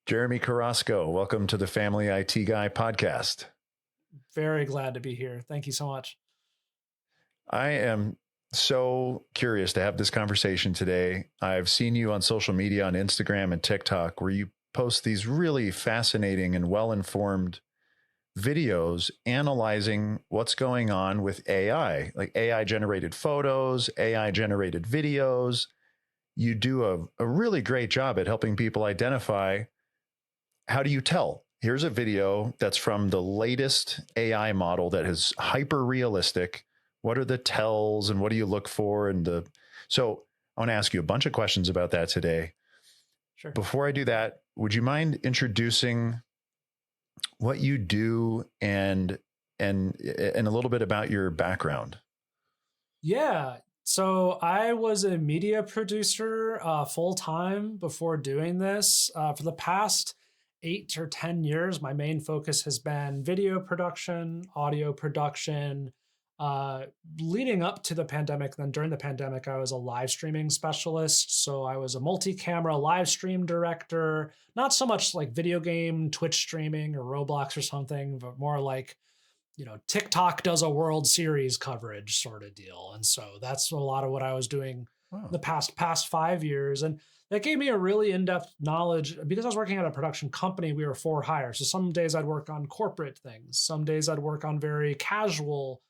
Jeremy Carrasco, welcome to the Family IT Guy podcast. Very glad to be here. Thank you so much. I am so curious to have this conversation today. I've seen you on social media, on Instagram and TikTok, where you post these really fascinating and well-informed videos analyzing what's going on with AI, like AI generated photos, AI generated videos. You do a really great job at helping people identify, how do you tell? Here's a video that's from the latest AI model that is hyper realistic. What are the tells and what do you look for? So I want to ask you a bunch of questions about that today. Sure. Before I do that, would you mind introducing what you do and a little bit about your background? Yeah. So I was a media producer full time before doing this. For the past 8 or 10 years, my main focus has been video production, audio production. Leading up to the pandemic, then during the pandemic, I was a live streaming specialist. So I was a multi-camera live stream director, not so much like video game, Twitch streaming or Roblox or something, but more like, TikTok does a World Series coverage sort of deal. And so that's a lot of what I was doing Oh, the past 5 years. And that gave me a really in-depth knowledge because I was working at a production company. We were for hire. So some days I'd work on corporate things. Some days I'd work on very casual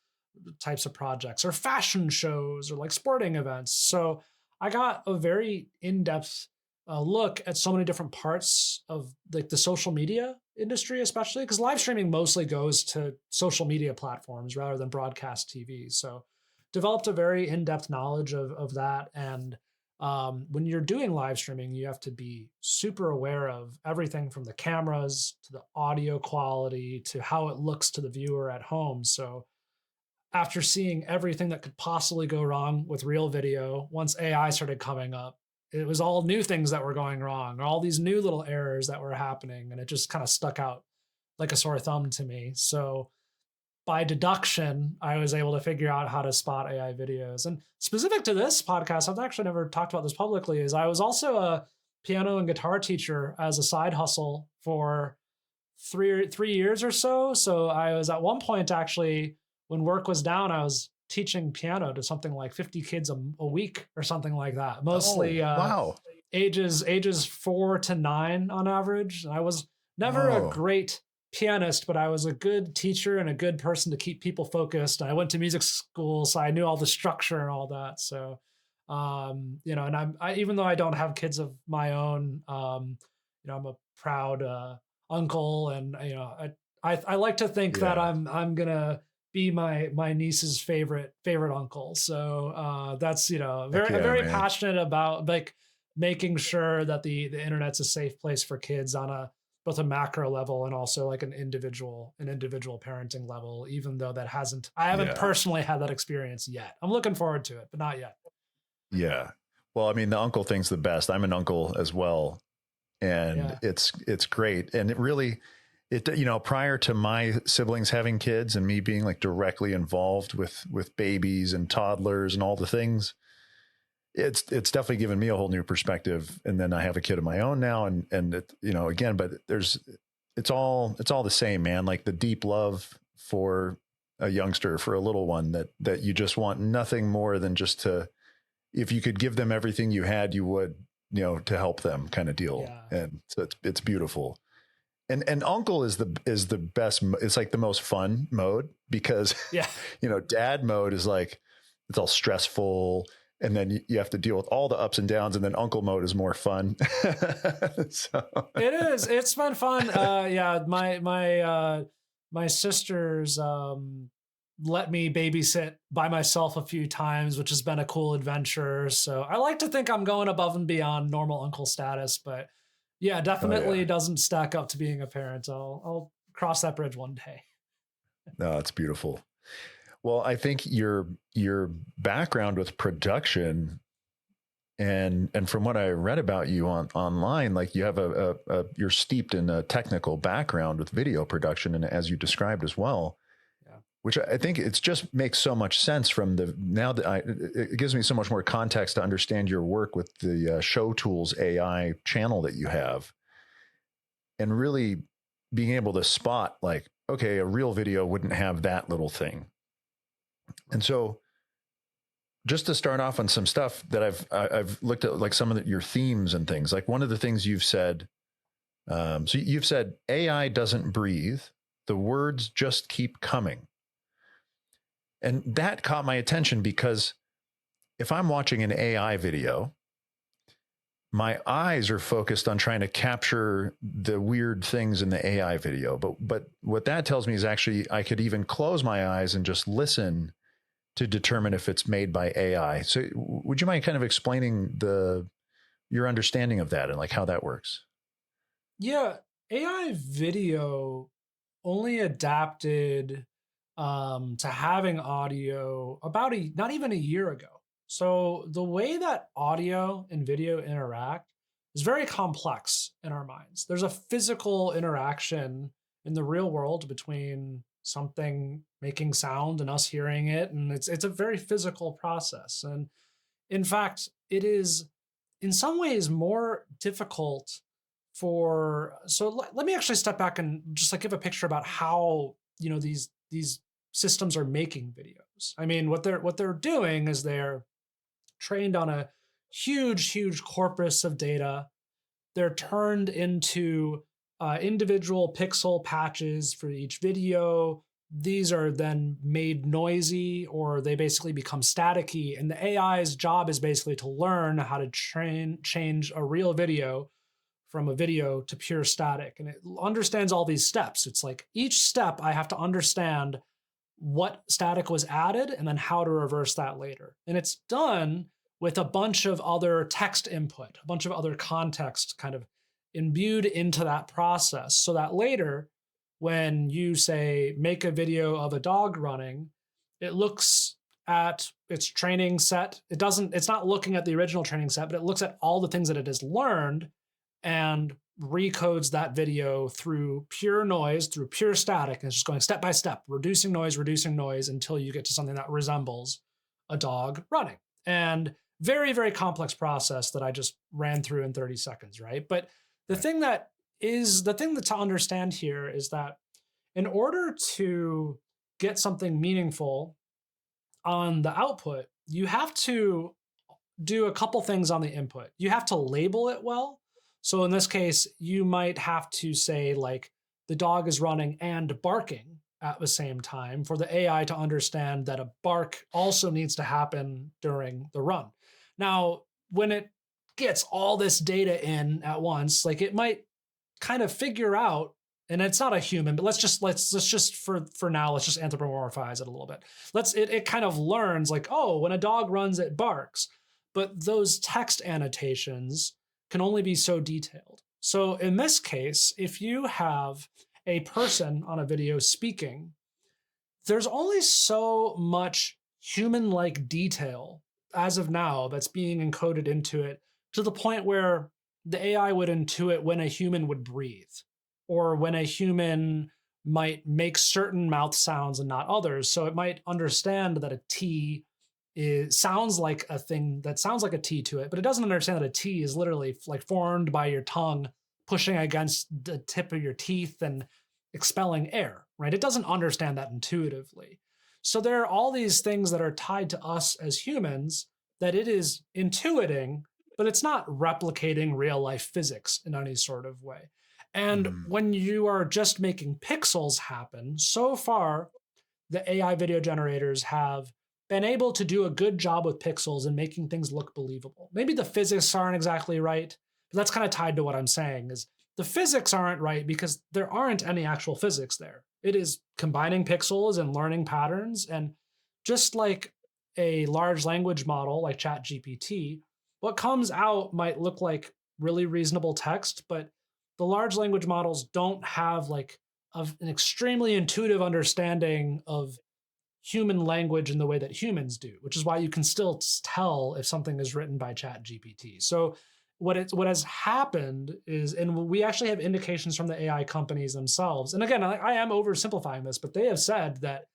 types of projects or fashion shows or like sporting events. So I got a very in-depth look at so many different parts of like the social media industry, especially because live streaming mostly goes to social media platforms rather than broadcast TV. So developed a very in-depth knowledge of that. And when you're doing live streaming, you have to be super aware of everything from the cameras to the audio quality to how it looks to the viewer at home. So after seeing everything that could possibly go wrong with real video, once AI started coming up, it was all new things that were going wrong, all these new little errors that were happening. And it just kind of stuck out like a sore thumb to me. So by deduction, I was able to figure out how to spot AI videos. And specific to this podcast, I've actually never talked about this publicly, is I was also a piano and guitar teacher as a side hustle for three years or so. So I was at one point actually, when work was down, I was teaching piano to something like 50 kids a week or something like that. Mostly wow. ages 4 to 9 on average. I was never a great pianist, but I was a good teacher and a good person to keep people focused. I went to music school, so I knew all the structure and all that. So, and I even though I don't have kids of my own, I'm a proud uncle, and I like to think that I'm gonna be my niece's favorite uncle. So that's very man. passionate about like making sure that the internet's a safe place for kids on both a macro level and also like an individual parenting level, even though I haven't personally had that experience yet. I'm looking forward to it, but not yet. Yeah. Well, I mean, the uncle thing's the best. I'm an uncle as well. And it's great. And it really, prior to my siblings having kids and me being like directly involved with babies and toddlers and all the things, it's definitely given me a whole new perspective. And then I have a kid of my own now, and it, again, but it's all the same, man. Like the deep love for a youngster, for a little one that you just want nothing more than just if you could give them everything you had, you would, to help them, kind of deal. Yeah. And so it's beautiful. And uncle is the best. It's like the most fun mode because, dad mode is like, it's all stressful. And then you have to deal with all the ups and downs. And then uncle mode is more fun. So. It is. It's been fun. My sisters let me babysit by myself a few times, which has been a cool adventure. So I like to think I'm going above and beyond normal uncle status, but yeah, definitely doesn't stack up to being a parent. I'll cross that bridge one day. No, it's beautiful. Well, I think your background with production and from what I read about you online, like you have you're steeped in a technical background with video production, and as you described as well, which I think it just makes so much sense it gives me so much more context to understand your work with the Show Tools AI channel that you have. and really being able to spot like, okay, a real video wouldn't have that little thing. And so just to start off on some stuff that I've looked at, like some of your themes and things, like one of the things you've said, so you've said AI doesn't breathe. The words just keep coming. And that caught my attention because if I'm watching an AI video, my eyes are focused on trying to capture the weird things in the AI video. But what that tells me is actually I could even close my eyes and just listen to determine if it's made by AI. So would you mind kind of explaining your understanding of that and like how that works? Yeah, AI video only adapted to having audio about not even a year ago. So the way that audio and video interact is very complex in our minds. There's a physical interaction in the real world between something making sound and us hearing it, and it's a very physical process. And in fact, it is in some ways more difficult for let me actually step back and just like give a picture about how these systems are making videos. I mean, what they're doing is they're trained on a huge corpus of data. They're turned into individual pixel patches for each video. These are then made noisy, or they basically become staticky. And the AI's job is basically to learn how to change a real video from a video to pure static. And it understands all these steps. It's like each step I have to understand what static was added and then how to reverse that later. And it's done with a bunch of other text input, a bunch of other context kind of imbued into that process, so that later when you say make a video of a dog running, it looks at its training set. It's not looking at the original training set, but it looks at all the things that it has learned and recodes that video through pure noise, through pure static. And it's just going step by step, reducing noise until you get to something that resembles a dog running. And very complex process that I just ran through in 30 seconds, right? But the thing that to understand here is that in order to get something meaningful on the output, you have to do a couple things on the input. You have to label it well. So in this case, you might have to say like the dog is running and barking at the same time for the AI to understand that a bark also needs to happen during the run. Now, when it gets all this data in at once, like it might kind of figure out, and it's not a human, but let's just for now, let's just anthropomorphize it a little bit. It kind of learns like, oh, when a dog runs, it barks. But those text annotations can only be so detailed. So in this case, if you have a person on a video speaking, there's only so much human-like detail as of now that's being encoded into it, to the point where the AI would intuit when a human would breathe, or when a human might make certain mouth sounds and not others. So it might understand that a T sounds like a thing that sounds like a T to it, but it doesn't understand that a T is literally like formed by your tongue pushing against the tip of your teeth and expelling air, right? It doesn't understand that intuitively. So there are all these things that are tied to us as humans that it is intuiting, but it's not replicating real life physics in any sort of way. And when you are just making pixels happen, so far, the AI video generators have been able to do a good job with pixels and making things look believable. Maybe the physics aren't exactly right, but that's kind of tied to what I'm saying is the physics aren't right because there aren't any actual physics there. It is combining pixels and learning patterns. And just like a large language model like ChatGPT, what comes out might look like really reasonable text, but the large language models don't have like an extremely intuitive understanding of human language in the way that humans do, which is why you can still tell if something is written by ChatGPT. So what has happened is, and we actually have indications from the AI companies themselves. And again, I am oversimplifying this, but they have said that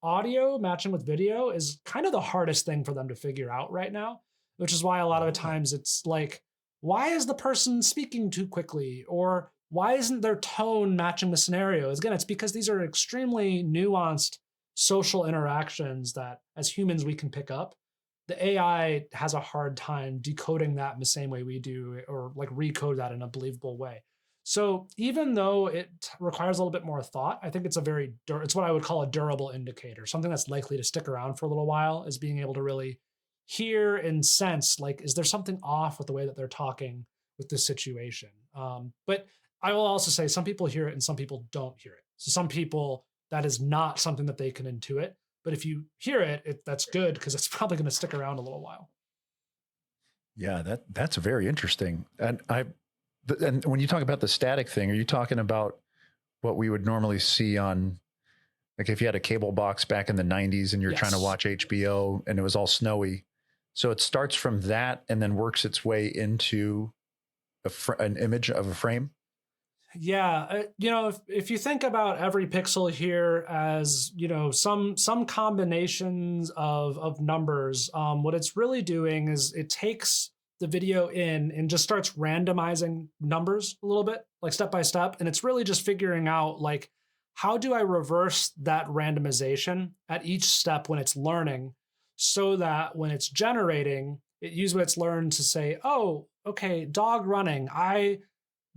audio matching with video is kind of the hardest thing for them to figure out right now, which is why a lot of the times it's like, why is the person speaking too quickly? Or why isn't their tone matching the scenario? Again, it's because these are extremely nuanced social interactions that as humans we can pick up. The AI has a hard time decoding that in the same way we do, or like recode that in a believable way. So even though it requires a little bit more thought, I think it's it's what I would call a durable indicator, something that's likely to stick around for a little while, is being able to really hear and sense, like, is there something off with the way that they're talking with this situation? But I will also say some people hear it and some people don't hear it. So some people, that is not something that they can intuit. But if you hear it, that's good because it's probably going to stick around a little while. Yeah, that's very interesting. And when you talk about the static thing, are you talking about what we would normally see on, like if you had a cable box back in the 90s and you're trying to watch HBO and it was all snowy? So it starts from that and then works its way into an image of a frame? Yeah, if you think about every pixel here as some combinations of numbers, what it's really doing is it takes the video in and just starts randomizing numbers a little bit, like step by step, and it's really just figuring out like how do I reverse that randomization at each step when it's learning, so that when it's generating, it uses what it's learned to say, oh, okay, dog running. I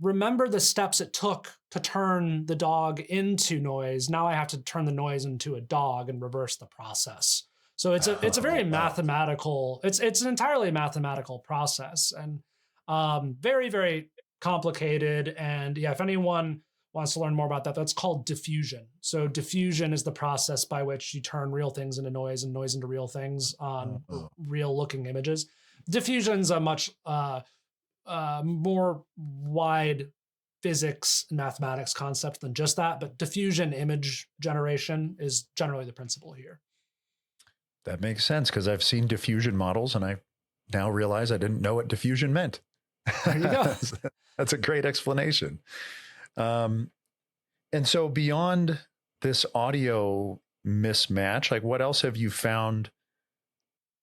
remember the steps it took to turn the dog into noise. Now I have to turn the noise into a dog and reverse the process. So it's a very mathematical, it's an entirely mathematical process, and very, very complicated. And yeah, if anyone wants to learn more about that, that's called diffusion. So diffusion is the process by which you turn real things into noise and noise into real things on real looking images. Diffusion's a much more wide physics and mathematics concept than just that, but diffusion image generation is generally the principle here. That makes sense because I've seen diffusion models and I now realize I didn't know what diffusion meant. There you go. That's a great explanation. And so beyond this audio mismatch, like what else have you found?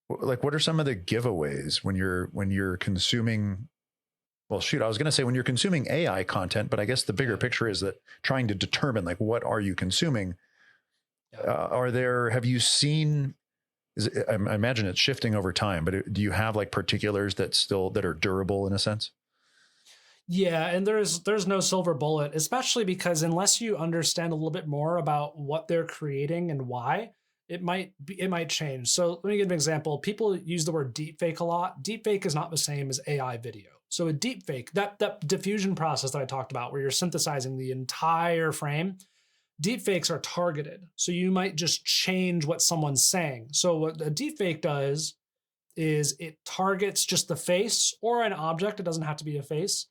Like, what are some of the giveaways when you're consuming? Well, shoot, I was going to say when you're consuming AI content, but I guess the bigger picture is that trying to determine like, what are you consuming? Have you seen, I imagine it's shifting over time, but do you have like particulars that are durable in a sense? Yeah, and there's no silver bullet, especially because unless you understand a little bit more about what they're creating and why, it might change. So let me give an example. People use the word deepfake a lot. Deepfake is not the same as AI video. So a deepfake, that diffusion process that I talked about, where you're synthesizing the entire frame, deepfakes are targeted. So you might just change what someone's saying. So what a deepfake does is it targets just the face or an object. It doesn't have to be a face.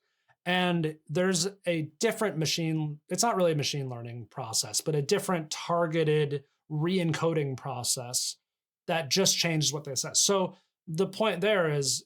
And there's a different it's not really a machine learning process, but a different targeted re-encoding process that just changes what they say. So the point there is,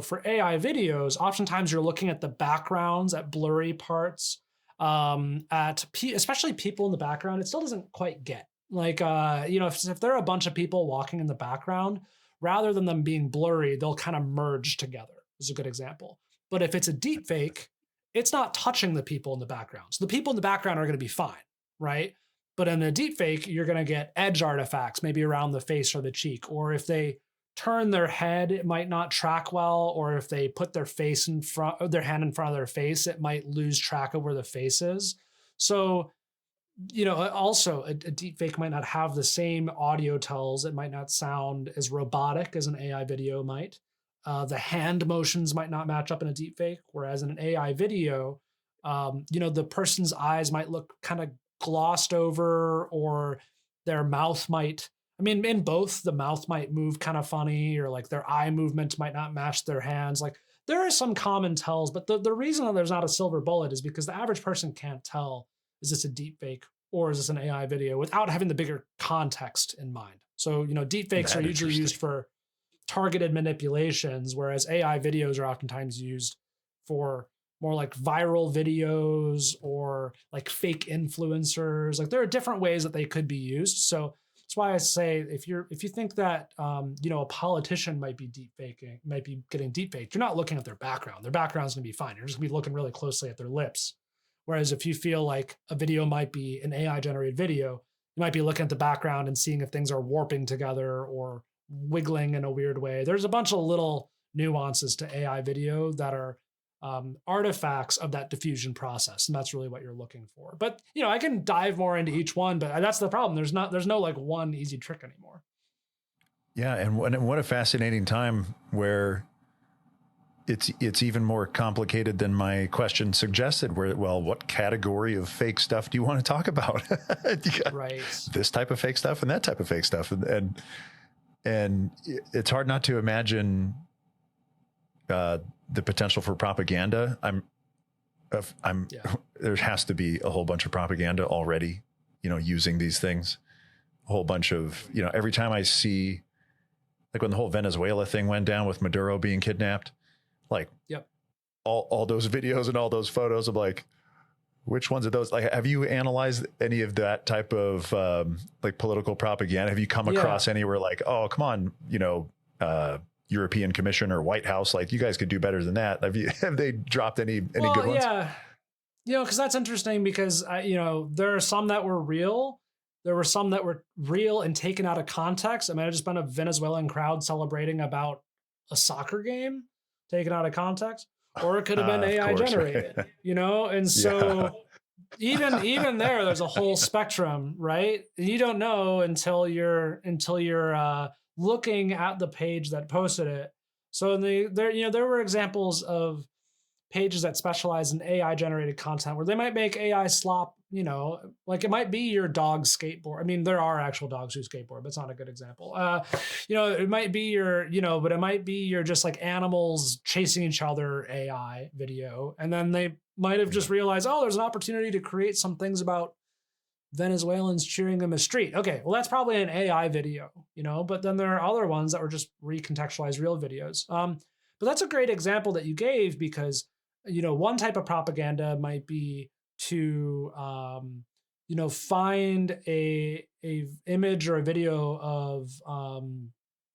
for AI videos, oftentimes you're looking at the backgrounds, at blurry parts, especially people in the background. It still doesn't quite get like, if there are a bunch of people walking in the background, rather than them being blurry, they'll kind of merge together. Is a good example. But if it's a deep fake, it's not touching the people in the background. So the people in the background are going to be fine, right? But in a deep fake, you're going to get edge artifacts, maybe around the face or the cheek. Or if they turn their head, it might not track well. Or if they put their face in front, their hand in front of their face, it might lose track of where the face is. So, also a deep fake might not have the same audio tells. It might not sound as robotic as an AI video might. The hand motions might not match up in a deep fake, whereas in an AI video, the person's eyes might look kind of glossed over, or their mouth might, in both, the mouth might move kind of funny, or like their eye movement might not match their hands. Like there are some common tells, but the reason that there's not a silver bullet is because the average person can't tell, is this a deep fake or is this an AI video, without having the bigger context in mind. So, deep fakes are usually used for targeted manipulations, whereas AI videos are oftentimes used for more like viral videos or like fake influencers. Like there are different ways that they could be used. So that's why I say if you think that a politician might be getting deep faked, you're not looking at their background. Their background's gonna be fine. You're just gonna be looking really closely at their lips. Whereas if you feel like a video might be an AI generated video, you might be looking at the background and seeing if things are warping together or wiggling in a weird way. There's a bunch of little nuances to AI video that are artifacts of that diffusion process, and that's really what you're looking for. But I can dive more into each one, but that's the problem. There's no like one easy trick anymore. Yeah, and what a fascinating time where it's even more complicated than my question suggested. Where, well, what category of fake stuff do you want to talk about? Right. This type of fake stuff and that type of fake stuff, and it's hard not to imagine the potential for propaganda. There has to be a whole bunch of propaganda already, using these things. A whole bunch of, every time I see, like when the whole Venezuela thing went down with Maduro being kidnapped, like, yep, all those videos and all those photos of like, which ones of those, like, have you analyzed any of that type of like political propaganda? Have you come across anywhere like, oh, come on, European Commission or White House, like, you guys could do better than that? Have they dropped any good ones? Yeah, because that's interesting because there are some that were real. There were some that were real and taken out of context. I mean, I've just been a Venezuelan crowd celebrating about a soccer game taken out of context, or it could have been AI generated, right? And so even there's a whole spectrum, right? You don't know until you're looking at the page that posted it. So there were examples of pages that specialize in AI generated content where they might make AI slop, like it might be your dog's skateboard. I mean, there are actual dogs who skateboard, but it's not a good example. It might be but it might be your just like animals chasing each other AI video. And then they might have just realized, oh, there's an opportunity to create some things about Venezuelans cheering them a street. Okay, well, that's probably an AI video, but then there are other ones that were just recontextualized real videos. But that's a great example that you gave because, one type of propaganda might be to, find a image or a video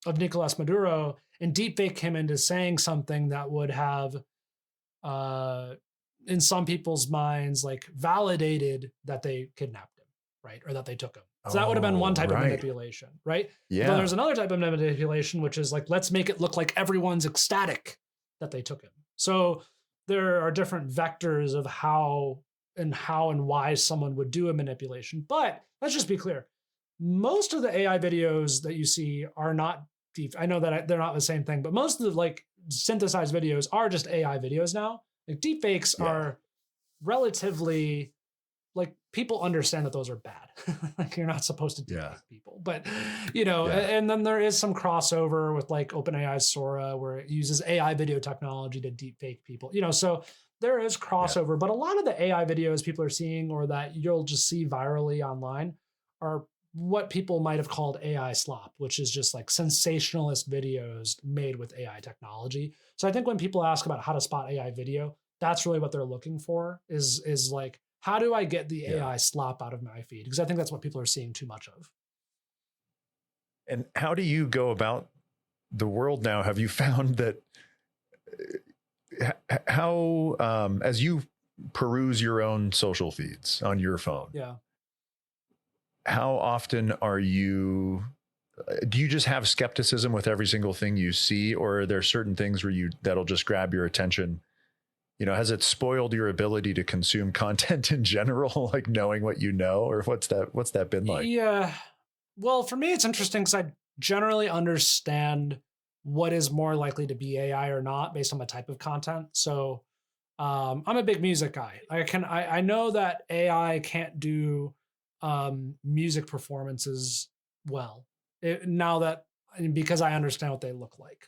of Nicolas Maduro and deepfake him into saying something that would have, in some people's minds, like validated that they kidnapped him, right? Or that they took him. So that would have been one type of manipulation, right? Yeah. But there's another type of manipulation, which is like, let's make it look like everyone's ecstatic that they took him. So there are different vectors of how and why someone would do a manipulation. But let's just be clear. Most of the AI videos that you see are not deep. I know that they're not the same thing, but most of the like synthesized videos are just AI videos now. Like deepfakes are relatively, like, people understand that those are bad. Like, you're not supposed to deepfake people, but and then there is some crossover with like OpenAI's Sora where it uses AI video technology to deepfake people, so there is crossover, but a lot of the AI videos people are seeing or that you'll just see virally online are what people might have called AI slop, which is just like sensationalist videos made with AI technology. So I think when people ask about how to spot AI video, that's really what they're looking for is like, how do I get the AI slop out of my feed? Because I think that's what people are seeing too much of. And how do you go about the world now? Have you found that how, as you peruse your own social feeds on your phone, how often do you just have skepticism with every single thing you see, or are there certain things where that'll just grab your attention? Has it spoiled your ability to consume content in general, like knowing what or what's that been like? Yeah. Well, for me, it's interesting because I generally understand what is more likely to be AI or not based on the type of content. So I'm a big music guy. I know that AI can't do music performances well because I understand what they look like.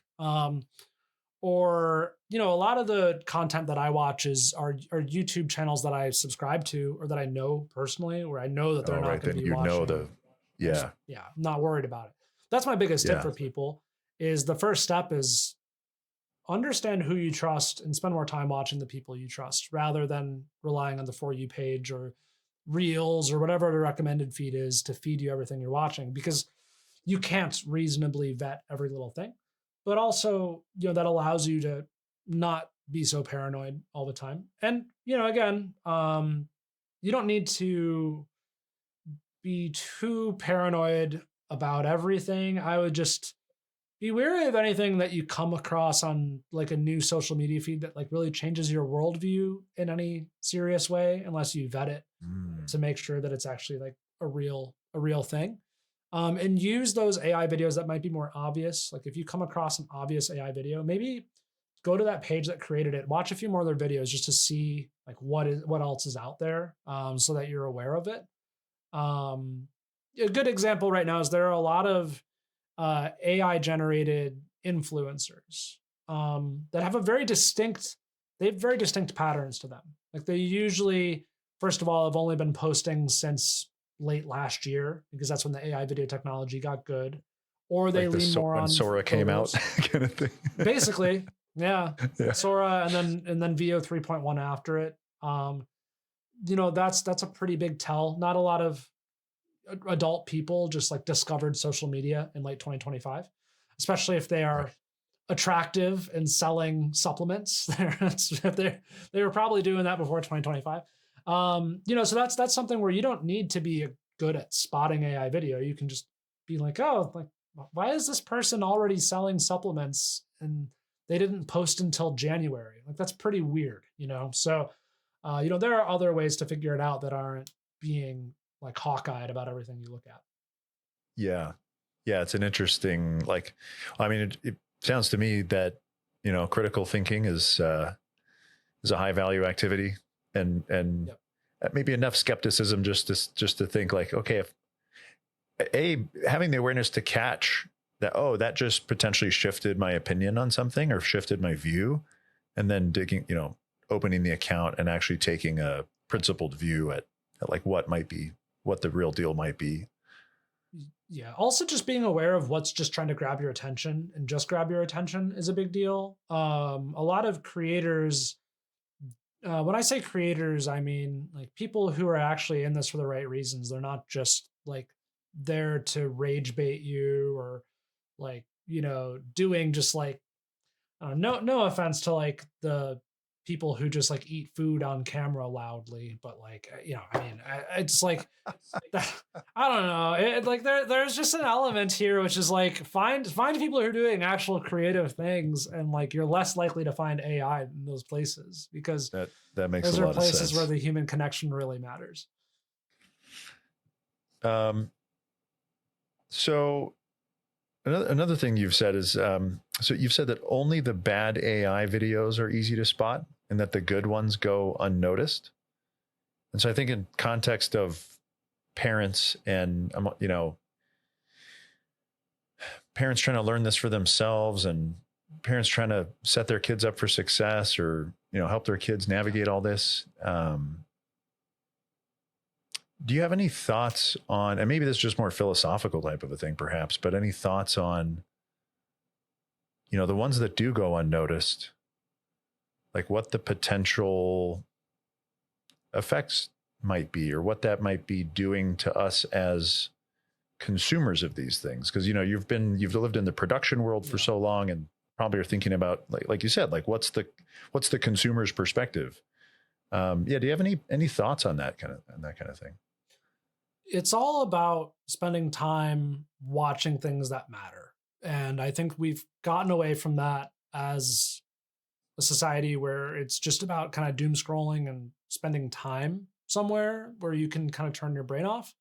Or a lot of the content that I watch are YouTube channels that I subscribe to or that I know personally, where I know that they're not going to be watching. I'm not worried about it. That's my biggest tip for people. Is the first step is understand who you trust and spend more time watching the people you trust rather than relying on the For You page or Reels or whatever the recommended feed is to feed you everything you're watching, because you can't reasonably vet every little thing. But also, that allows you to not be so paranoid all the time. And, you know, again, you don't need to be too paranoid about everything. I would just be wary of anything that you come across on like a new social media feed that like really changes your worldview in any serious way, unless you vet it to make sure that it's actually like a real thing. And use those AI videos that might be more obvious. Like if you come across an obvious AI video, maybe go to that page that created it, watch a few more of their videos just to see like what else is out there, so that you're aware of it. A good example right now is there are a lot of AI generated influencers that have they have very distinct patterns to them. Like they usually, first of all, have only been posting since late last year because that's when the AI video technology got good, or they like lean more when on Sora photos. came out, kind of thing. Basically, yeah. Sora, and then VO 3.1 after it. You know, that's a pretty big tell. Not a lot of adult people just like discovered social media in late 2025, especially if they are attractive and selling supplements. They were probably doing that before 2025. You know, so that's something where you don't need to be good at spotting AI video. You can just be like, oh, like, why is this person already selling supplements and they didn't post until January? Like, that's pretty weird, you know? So, you know, there are other ways to figure it out that aren't being like hawk-eyed about everything you look at. Yeah. Yeah. It's an interesting, like, I mean, it sounds to me that, you know, critical thinking is a high value activity, and maybe enough skepticism just to think like, okay, if having the awareness to catch that, oh, that just potentially shifted my opinion on something or shifted my view, and then digging, you know, opening the account and actually taking a principled view at like what the real deal might be. Yeah. Also, just being aware of what's just trying to grab your attention and just grab your attention is a big deal. A lot of creators, when I say creators, I mean like people who are actually in this for the right reasons. They're not just like there to rage bait you or like, you know, doing just like, no offense to like the people who just like eat food on camera loudly, but like, you know, I mean, it's like, I don't know. Like there's just an element here, which is like find people who are doing actual creative things, and like you're less likely to find AI in those places because that makes those a are lot of places sense. where the human connection really matters. So another thing you've said is, so you've said that only the bad AI videos are easy to spot and that the good ones go unnoticed. And so I think in context of parents and, you know, parents trying to learn this for themselves and parents trying to set their kids up for success or, you know, help their kids navigate all this. Do you have any thoughts on, and maybe this is just more philosophical type of a thing perhaps, but any thoughts on, you know, the ones that do go unnoticed, like what the potential effects might be or what that might be doing to us as consumers of these things? Because, you know, you've lived in the production world for so long and probably are thinking about, like you said, like what's the consumer's perspective? Do you have any thoughts on that kind of thing? It's all about spending time watching things that matter. And I think we've gotten away from that as a society where it's just about kind of doom scrolling and spending time somewhere where you can kind of turn your brain off.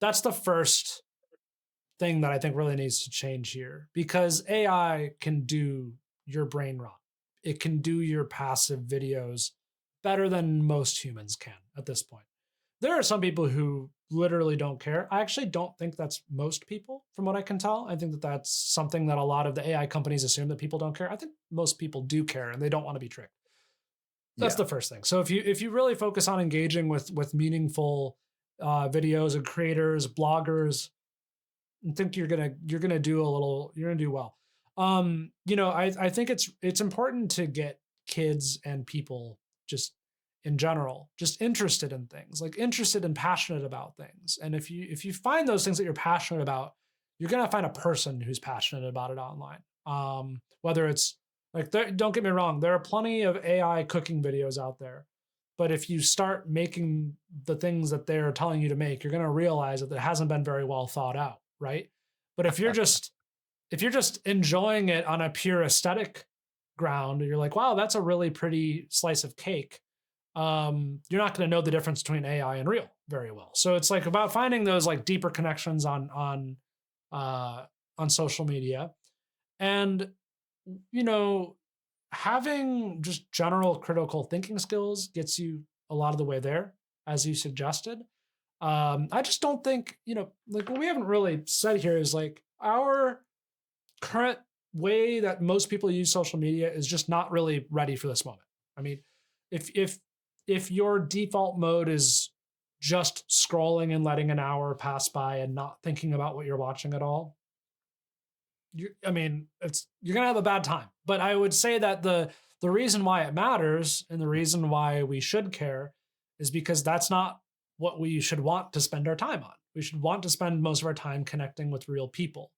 That's the first thing that I think really needs to change here, because AI can do your brain rot. It can do your passive videos better than most humans can at this point. There are some people who literally don't care. I actually don't think that's most people, from what I can tell. I think that that's something that a lot of the AI companies assume, that people don't care. I think most people do care and they don't want to be tricked. That's the first thing. So if you really focus on engaging with meaningful videos and creators, bloggers, I think you're gonna do well. You know, I think it's important to get kids and people just in general just interested in things, like interested and passionate about things. And if you find those things that you're passionate about, you're gonna find a person who's passionate about it online. Whether it's Like, don't get me wrong, there are plenty of AI cooking videos out there. But if you start making the things that they're telling you to make, you're going to realize that it hasn't been very well thought out, right? But if you're just enjoying it on a pure aesthetic ground, you're like, wow, that's a really pretty slice of cake. You're not going to know the difference between AI and real very well. So it's like about finding those like deeper connections on social media, and you know, having just general critical thinking skills gets you a lot of the way there, as you suggested. I just don't think, like what we haven't really said here is like our current way that most people use social media is just not really ready for this moment. I mean, if your default mode is just scrolling and letting an hour pass by and not thinking about what you're watching at all, you're gonna have a bad time. But I would say that the reason why it matters and the reason why we should care is because that's not what we should want to spend our time on. We should want to spend most of our time connecting with real people.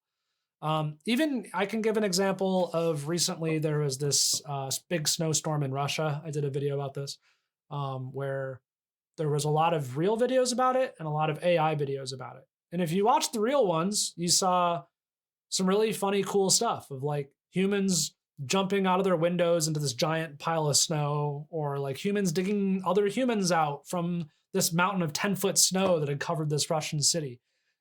Even I can give an example of recently there was this big snowstorm in Russia. I did a video about this where there was a lot of real videos about it and a lot of AI videos about it. And if you watch the real ones, you saw some really funny, cool stuff of like humans jumping out of their windows into this giant pile of snow, or like humans digging other humans out from this mountain of 10-foot snow that had covered this Russian city.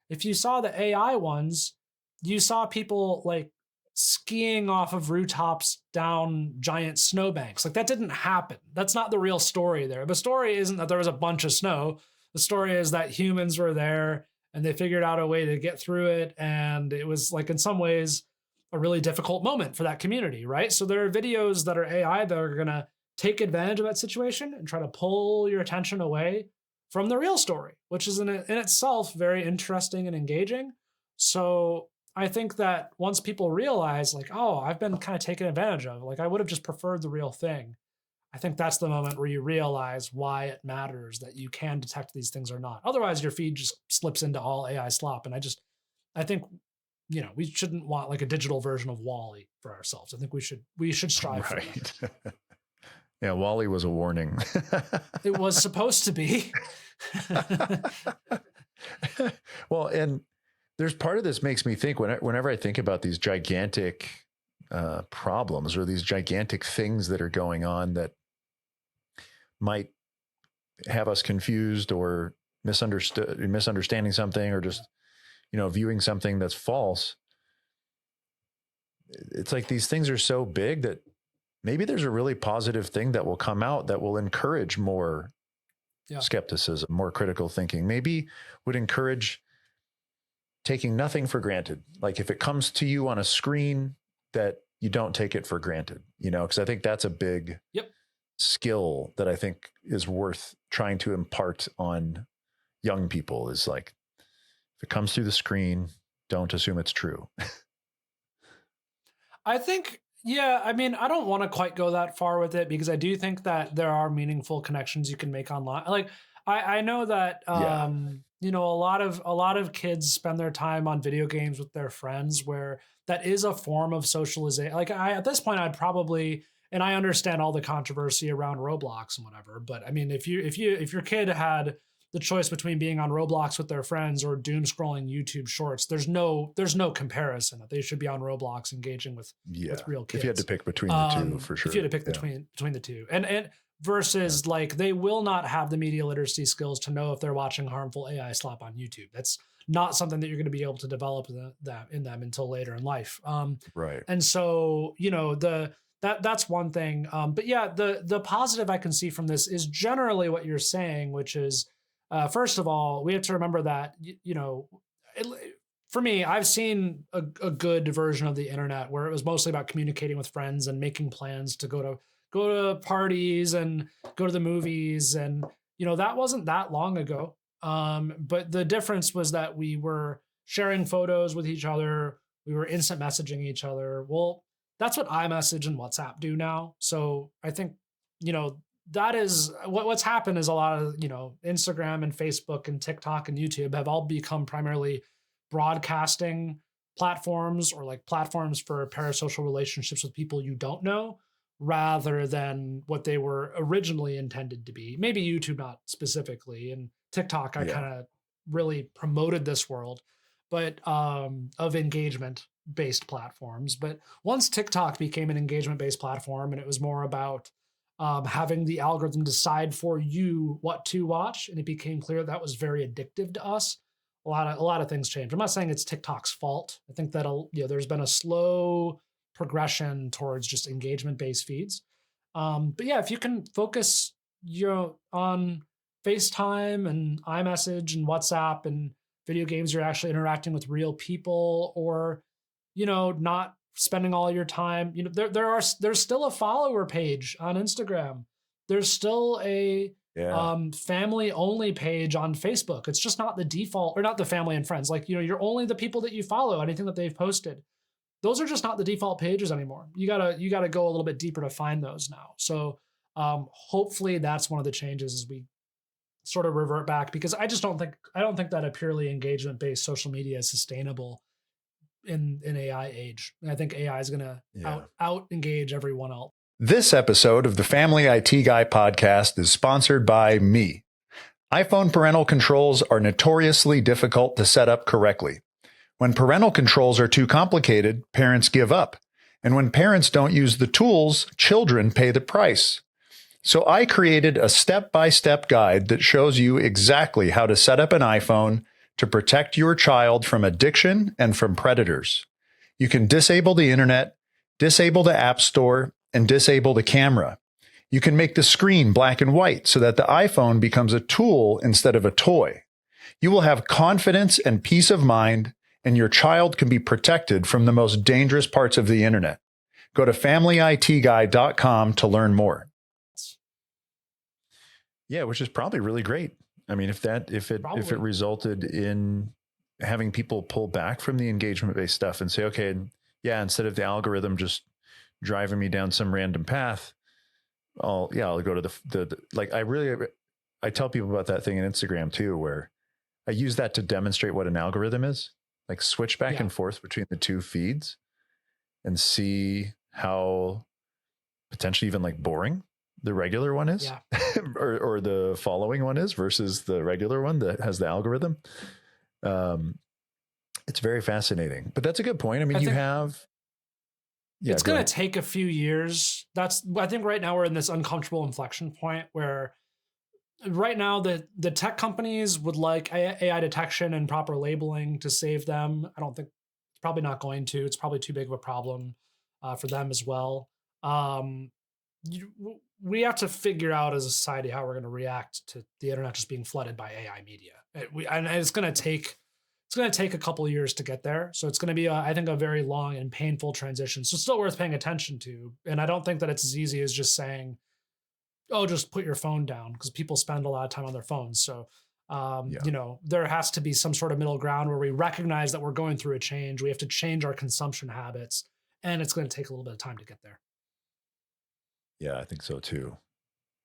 If you saw the AI ones, you saw people like skiing off of rooftops down giant snowbanks. Like that didn't happen. That's not the real story there. The story isn't that there was a bunch of snow. The story is that humans were there and they figured out a way to get through it. And it was like, in some ways, a really difficult moment for that community, right? So there are videos that are AI that are going to take advantage of that situation and try to pull your attention away from the real story, which is in itself very interesting and engaging. So I think that once people realize like, oh, I've been kind of taken advantage of, like I would have just preferred the real thing. I think that's the moment where you realize why it matters that you can detect these things or not. Otherwise, your feed just slips into all AI slop. And I think, we shouldn't want like a digital version of Wall-E for ourselves. I think we should strive for that. Yeah, Wall-E was a warning. It was supposed to be. Well, and there's part of this makes me think whenever I think about these gigantic problems or these gigantic things that are going on that might have us confused or misunderstanding something, or just, viewing something that's false. It's like these things are so big that maybe there's a really positive thing that will come out that will encourage more skepticism, more critical thinking, maybe would encourage taking nothing for granted. Like if it comes to you on a screen, that you don't take it for granted, because I think that's a big skill that I think is worth trying to impart on young people, is like, if it comes through the screen, don't assume it's true. I think, I don't want to quite go that far with it, because I do think that there are meaningful connections you can make online. Like I know that, a lot of kids spend their time on video games with their friends, where that is a form of socialization. Like at this point, I'd probably, and I understand all the controversy around Roblox and whatever, but I mean, if your kid had the choice between being on Roblox with their friends or doom scrolling YouTube shorts, there's no comparison that they should be on Roblox engaging with real kids. If you had to pick between the two, for sure. If you had to pick between the two, and versus like they will not have the media literacy skills to know if they're watching harmful AI slop on YouTube. That's not something that you're going to be able to develop in them until later in life. Right. And so, that's one thing. But yeah, the positive I can see from this is generally what you're saying, which is, first of all, we have to remember that, for me, I've seen a good version of the internet where it was mostly about communicating with friends and making plans to go to parties and go to the movies. And, that wasn't that long ago. But the difference was that we were sharing photos with each other. We were instant messaging each other. Well, that's what iMessage and WhatsApp do now. So I think, that is what's happened is a lot of, Instagram and Facebook and TikTok and YouTube have all become primarily broadcasting platforms or like platforms for parasocial relationships with people you don't know, rather than what they were originally intended to be. Maybe YouTube not specifically, and TikTok I Yeah. kind of really promoted this world, but of engagement based platforms. But once TikTok became an engagement based platform and it was more about having the algorithm decide for you what to watch, and it became clear that was very addictive to us. A lot of things changed. I'm not saying it's TikTok's fault. I think that there's been a slow progression towards just engagement based feeds. But yeah, if you can focus on FaceTime and iMessage and WhatsApp and video games, you're actually interacting with real people, or not spending all your time. There's still a follower page on Instagram. There's still a family only page on Facebook. It's just not the default, or not the family and friends. Like, you're only the people that you follow, anything that they've posted. Those are just not the default pages anymore. You gotta go a little bit deeper to find those now. So hopefully that's one of the changes as we sort of revert back, because I don't think that a purely engagement based social media is sustainable in AI age. And I think AI is gonna out engage everyone else. This episode of the Family IT Guy podcast is sponsored by me. iPhone parental controls are notoriously difficult to set up correctly. When parental controls are too complicated, parents give up. And when parents don't use the tools, children pay the price. So I created a step-by-step guide that shows you exactly how to set up an iPhone to protect your child from addiction and from predators. You can disable the internet, disable the app store, and disable the camera. You can make the screen black and white so that the iPhone becomes a tool instead of a toy. You will have confidence and peace of mind, and your child can be protected from the most dangerous parts of the internet. Go to familyitguy.com to learn more. Yeah, which is probably really great. I mean, if it resulted in having people pull back from the engagement-based stuff and say, okay, yeah, instead of the algorithm just driving me down some random path, I'll go to the like, I tell people about that thing in Instagram too, where I use that to demonstrate what an algorithm is. Like, switch back and forth between the two feeds and see how potentially even like boring the regular one is, or the following one is versus the regular one that has the algorithm. It's very fascinating, but that's a good point. I mean, it's going to take a few years. I think right now we're in this uncomfortable inflection point where right now the tech companies would like AI detection and proper labeling to save them. I don't think it's probably not going to. It's probably too big of a problem for them as well. We have to figure out as a society how we're going to react to the internet just being flooded by AI media. And it's going to take a couple of years to get there. So it's going to be, I think, a very long and painful transition. So it's still worth paying attention to. And I don't think that it's as easy as just saying, oh, just put your phone down, because people spend a lot of time on their phones. So, there has to be some sort of middle ground where we recognize that we're going through a change. We have to change our consumption habits, and it's going to take a little bit of time to get there. Yeah, I think so too.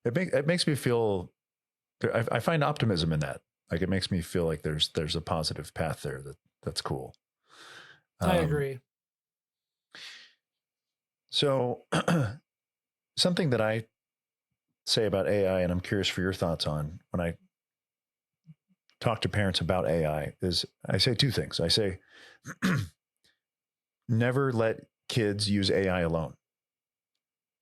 It makes me feel, I find optimism in that. Like, it makes me feel like there's a positive path there that's cool. I agree. So something that I say about AI, and I'm curious for your thoughts on when I talk to parents about AI, is I say two things. I say, never let kids use AI alone.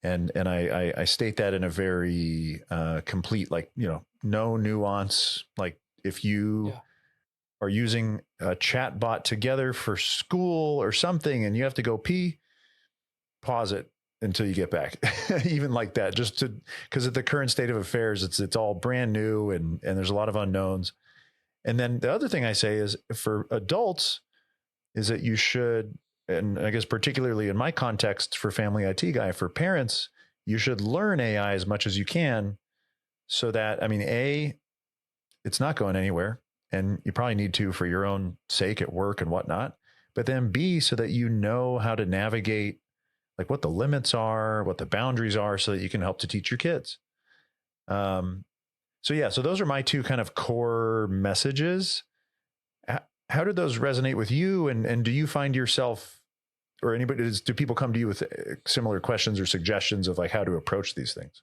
And I state that in a very complete, like, no nuance. Like, if you are using a chat bot together for school or something and you have to go pee, pause it until you get back. Even like that, because at the current state of affairs, it's all brand new and there's a lot of unknowns. And then the other thing I say is, for adults, is that you should, and I guess particularly in my context for Family IT Guy, for parents, you should learn AI as much as you can, so that, I mean, A, it's not going anywhere, and you probably need to for your own sake at work and whatnot. But then B, so that you know how to navigate, like, what the limits are, what the boundaries are, so that you can help to teach your kids. So those are my two kind of core messages. how did those resonate with you? And do you find yourself, or anybody, do people come to you with similar questions or suggestions of like how to approach these things?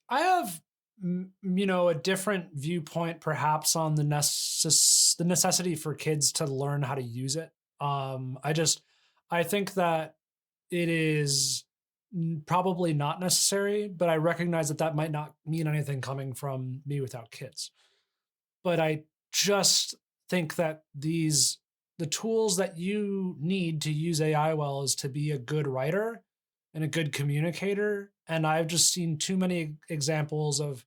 I have, a different viewpoint perhaps on the necessity for kids to learn how to use it. I think that it is probably not necessary, but I recognize that that might not mean anything coming from me without kids. But I just think that the tools that you need to use AI well is to be a good writer and a good communicator. And I've just seen too many examples of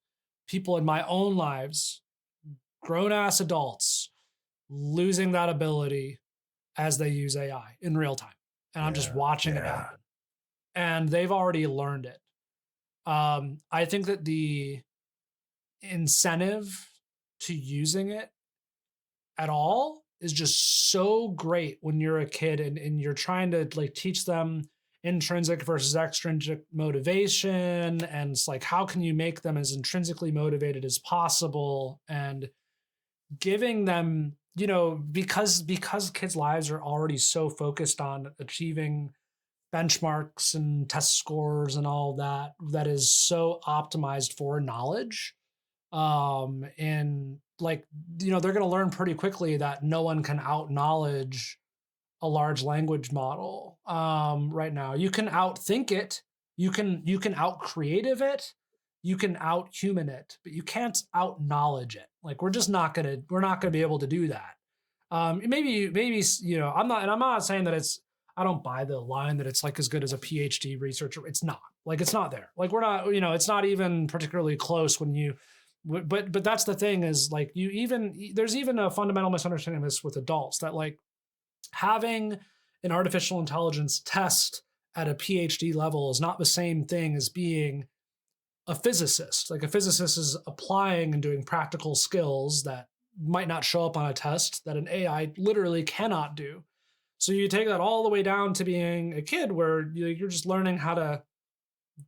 people in my own lives, grown ass adults, losing that ability as they use AI in real time. And I'm just watching it happen. And they've already learned it. I think that the incentive to using it at all is just so great when you're a kid and you're trying to like teach them intrinsic versus extrinsic motivation. And it's like, how can you make them as intrinsically motivated as possible? And giving them, because kids' lives are already so focused on achieving benchmarks and test scores and all that is so optimized for knowledge. And like, they're going to learn pretty quickly that no one can out knowledge a large language model. Right now, you can outthink it. You can out creative it. You can out human it, but you can't out knowledge it. Like we're not going to be able to do that. Maybe, I'm not saying that I don't buy the line that it's like as good as a PhD researcher. It's not. Like it's not there. Like we're not, it's not even particularly close but that's the thing is like there's even a fundamental misunderstanding of this with adults that like having an artificial intelligence test at a PhD level is not the same thing as being a physicist. Like a physicist is applying and doing practical skills that might not show up on a test that an AI literally cannot do. So you take that all the way down to being a kid where you're just learning how to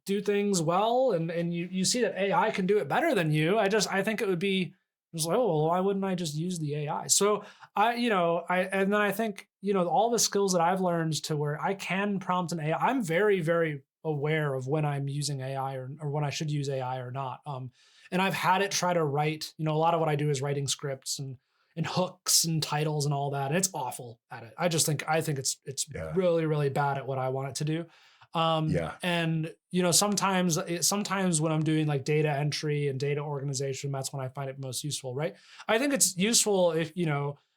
do things well. And you see that AI can do it better than you. I think it would be just like, oh, well, why wouldn't I just use the AI? So and then I think, all the skills that I've learned to where I can prompt an AI, I'm very, very aware of when I'm using AI or when I should use AI or not. And I've had it try to write, a lot of what I do is writing scripts and hooks and titles and all that. And it's awful at it. I think it's really, really bad at what I want it to do. And sometimes when I'm doing like data entry and data organization, that's when I find it most useful. Right. I think it's useful if,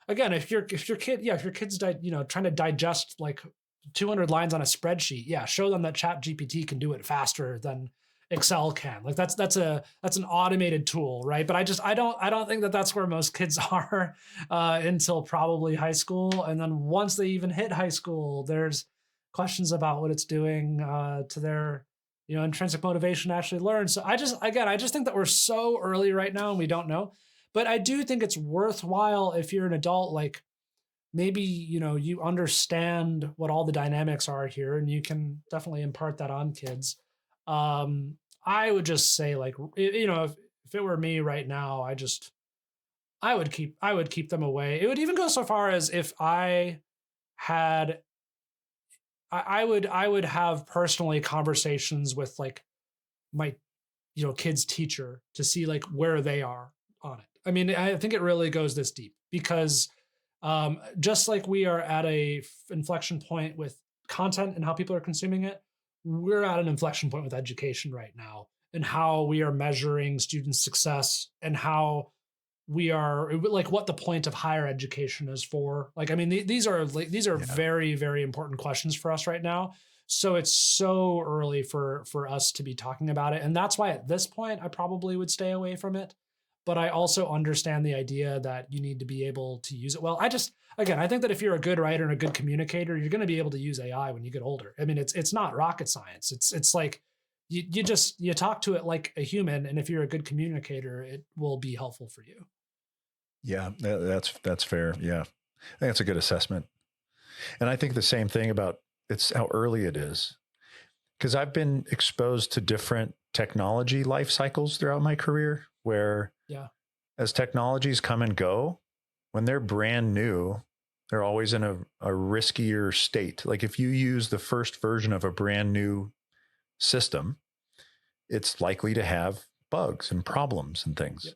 again, if your kid's trying to digest like 200 lines on a spreadsheet, show them that Chat GPT can do it faster than Excel can. Like that's an automated tool, right? But I don't think that that's where most kids are until probably high school. And then once they even hit high school, there's questions about what it's doing to their intrinsic motivation to actually learn. So I just think that we're so early right now and we don't know. But I do think it's worthwhile if you're an adult, like maybe you understand what all the dynamics are here, and you can definitely impart that on kids. I would just say, like, if it were me right now, I would keep them away. It would even go so far as if I would have personally conversations with like my kid's teacher to see like where they are on it. I mean, I think it really goes this deep because just like we are at a inflection point with content and how people are consuming it, we're at an inflection point with education right now and how we are measuring students' success and how we are like what the point of higher education is for. Like, I mean, these are very, very important questions for us right now. So it's so early for us to be talking about it. And that's why at this point, I probably would stay away from it. But I also understand the idea that you need to be able to use it well. I think that if you're a good writer and a good communicator, you're going to be able to use AI when you get older. I mean, it's not rocket science. It's like you talk to it like a human, and if you're a good communicator, it will be helpful for you. Yeah, that's fair. Yeah, I think that's a good assessment. And I think the same thing about it's how early it is, because I've been exposed to different technology life cycles throughout my career where as technologies come and go, when they're brand new, they're always in a riskier state. Like if you use the first version of a brand new system, it's likely to have bugs and problems and things. Yep.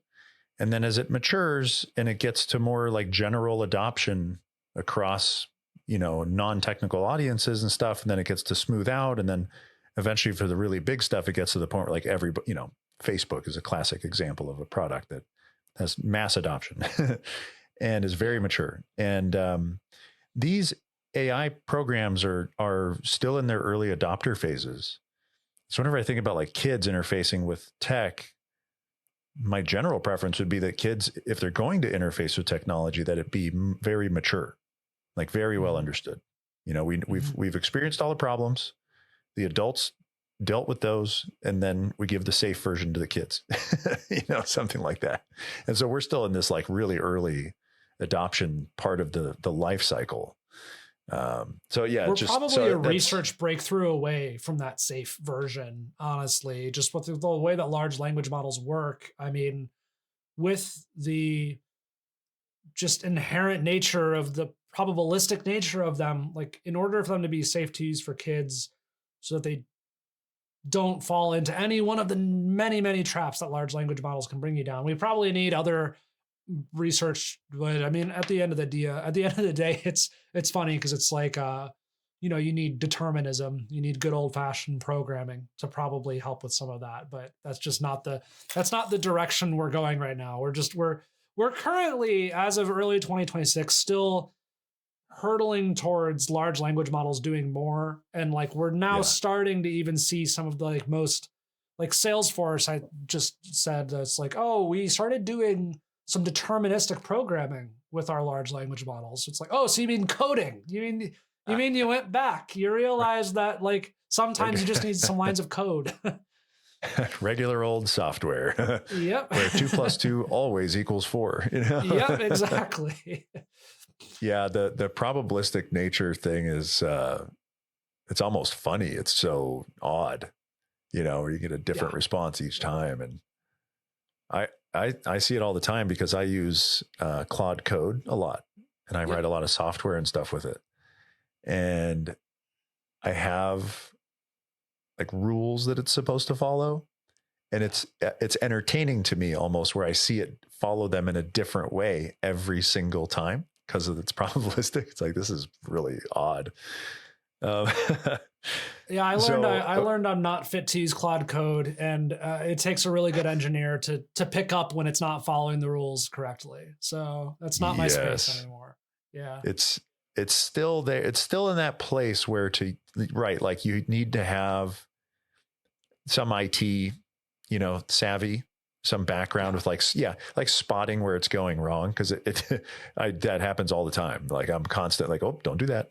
And then as it matures and it gets to more like general adoption across, non-technical audiences and stuff, and then it gets to smooth out. And then eventually for the really big stuff, it gets to the point where like everybody, Facebook is a classic example of a product that has mass adoption and is very mature. And these AI programs are still in their early adopter phases. So whenever I think about like kids interfacing with tech, my general preference would be that kids, if they're going to interface with technology, that it be very mature, like very well understood. We've experienced all the problems. The adults dealt with those, and then we give the safe version to the kids, something like that. And so we're still in this like really early adoption part of the life cycle. So yeah, we're probably a research breakthrough away from that safe version, honestly, just with the way that large language models work. I mean, with the just inherent nature of the probabilistic nature of them, like in order for them to be safe to use for kids so that they don't fall into any one of the many, many traps that large language models can bring you down, we probably need other research. But I mean, at the end of the day, it's funny because it's like, you need determinism, you need good old fashioned programming to probably help with some of that. But that's just not the direction we're going right now. We're currently, as of early 2026, still hurtling towards large language models doing more. And like, we're now starting to even see some of the like most, like Salesforce, I just said, it's like, oh, we started doing some deterministic programming with our large language models. It's like, oh, so you mean coding? You mean you went back? You realize that like sometimes you just need some lines of code. Regular old software. Yep. Where 2 + 2 always equals 4. Yep, exactly. Yeah, the probabilistic nature thing is it's almost funny. It's so odd, where you get a different response each time. And I see it all the time because I use Claude Code a lot, and I write a lot of software and stuff with it. And I have like rules that it's supposed to follow, and it's entertaining to me almost, where I see it follow them in a different way every single time because of its probabilistic. It's like, this is really odd. Yeah, I learned I'm not fit to use Claude Code, and it takes a really good engineer to pick up when it's not following the rules correctly. So that's not my space anymore. Yeah, it's still there. It's still in that place where like you need to have some IT, savvy, some background with like spotting where it's going wrong. Cause that happens all the time. Like I'm constant like, oh, don't do that.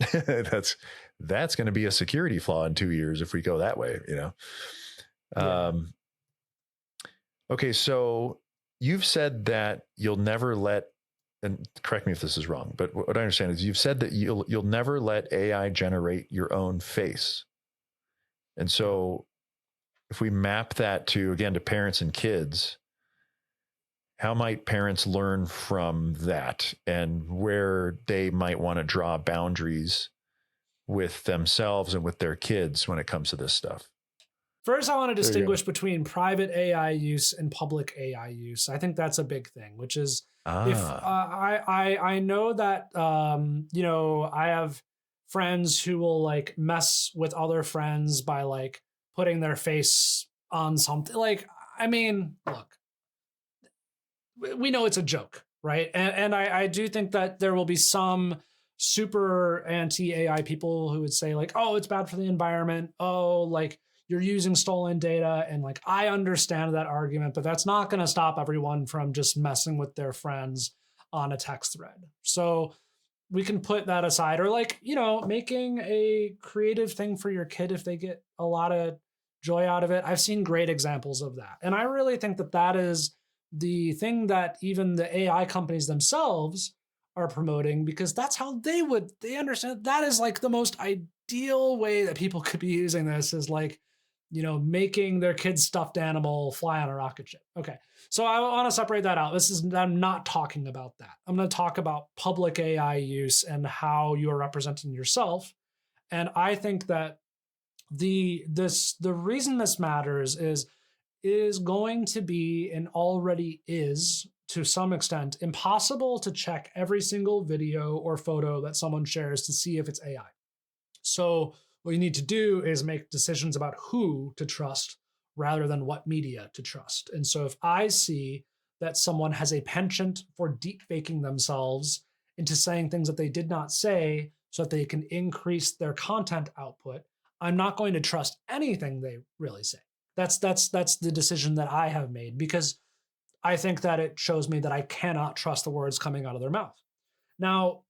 That's going to be a security flaw in 2 years if we go that way, Okay. So you've said that you'll never let, and correct me if this is wrong, but what I understand is you've said that you'll never let AI generate your own face. And so if we map that to parents and kids, how might parents learn from that, and where they might want to draw boundaries with themselves and with their kids when it comes to this stuff? First, I want to distinguish between private AI use and public AI use. I think that's a big thing, which is if I know that, I have friends who will like mess with other friends by like putting their face on something. Like, I mean, look, we know it's a joke, right? And I do think that there will be some super anti-AI people who would say like, oh, it's bad for the environment. Oh, like you're using stolen data. And like, I understand that argument, but that's not going to stop everyone from just messing with their friends on a text thread. So we can put that aside, or like, making a creative thing for your kid if they get a lot of joy out of it. I've seen great examples of that. And I really think that that is the thing that even the AI companies themselves are promoting, because that's how they understand that is like the most ideal way that people could be using this, is like, making their kid's stuffed animal fly on a rocket ship. Okay. So I want to separate that out. I'm not talking about that. I'm going to talk about public AI use and how you are representing yourself. And I think that the reason this matters is going to be, and already is to some extent, impossible to check every single video or photo that someone shares to see if it's AI. So what you need to do is make decisions about who to trust rather than what media to trust. And so if I see that someone has a penchant for deepfaking themselves into saying things that they did not say so that they can increase their content output, I'm not going to trust anything they really say. That's the decision that I have made, because I think that it shows me that I cannot trust the words coming out of their mouth. Now,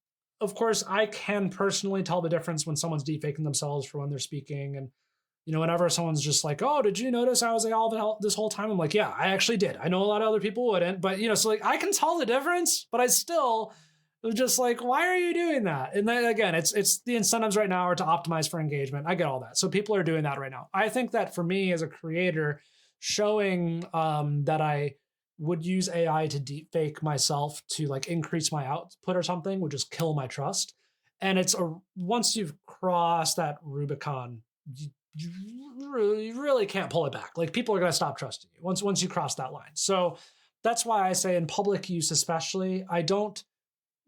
of course, I can personally tell the difference when someone's deepfaking themselves for when they're speaking. And, whenever someone's just like, oh, did you notice I was like all this whole time? I'm like, yeah, I actually did. I know a lot of other people wouldn't, but, so like I can tell the difference, but I still was just like, why are you doing that? And then again, it's the incentives right now are to optimize for engagement. I get all that. So people are doing that right now. I think that for me as a creator, showing that I would use AI to deepfake myself to like increase my output or something would just kill my trust. And once you've crossed that Rubicon, you really can't pull it back. Like people are going to stop trusting you once you cross that line. So that's why I say in public use, especially, I don't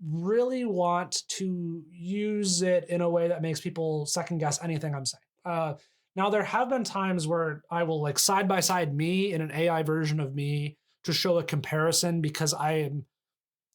really want to use it in a way that makes people second guess anything I'm saying. Now, there have been times where I will like side by side me and an AI version of me to show a comparison, because I am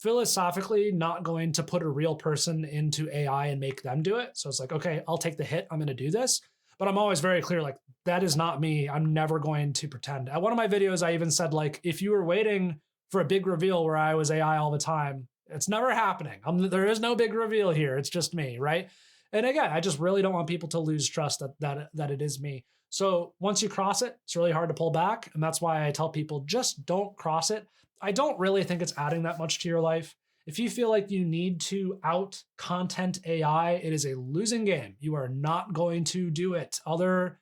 philosophically not going to put a real person into AI and make them do it. So it's like, okay, I'll take the hit. I'm going to do this. But I'm always very clear, like, that is not me. I'm never going to pretend. At one of my videos, I even said, like, if you were waiting for a big reveal where I was AI all the time, it's never happening. There is no big reveal here. It's just me, right? And again, I just really don't want people to lose trust that it is me. So once you cross it, it's really hard to pull back. And that's why I tell people, just don't cross it. I don't really think it's adding that much to your life. If you feel like you need to out content AI, it is a losing game. You are not going to do it. Other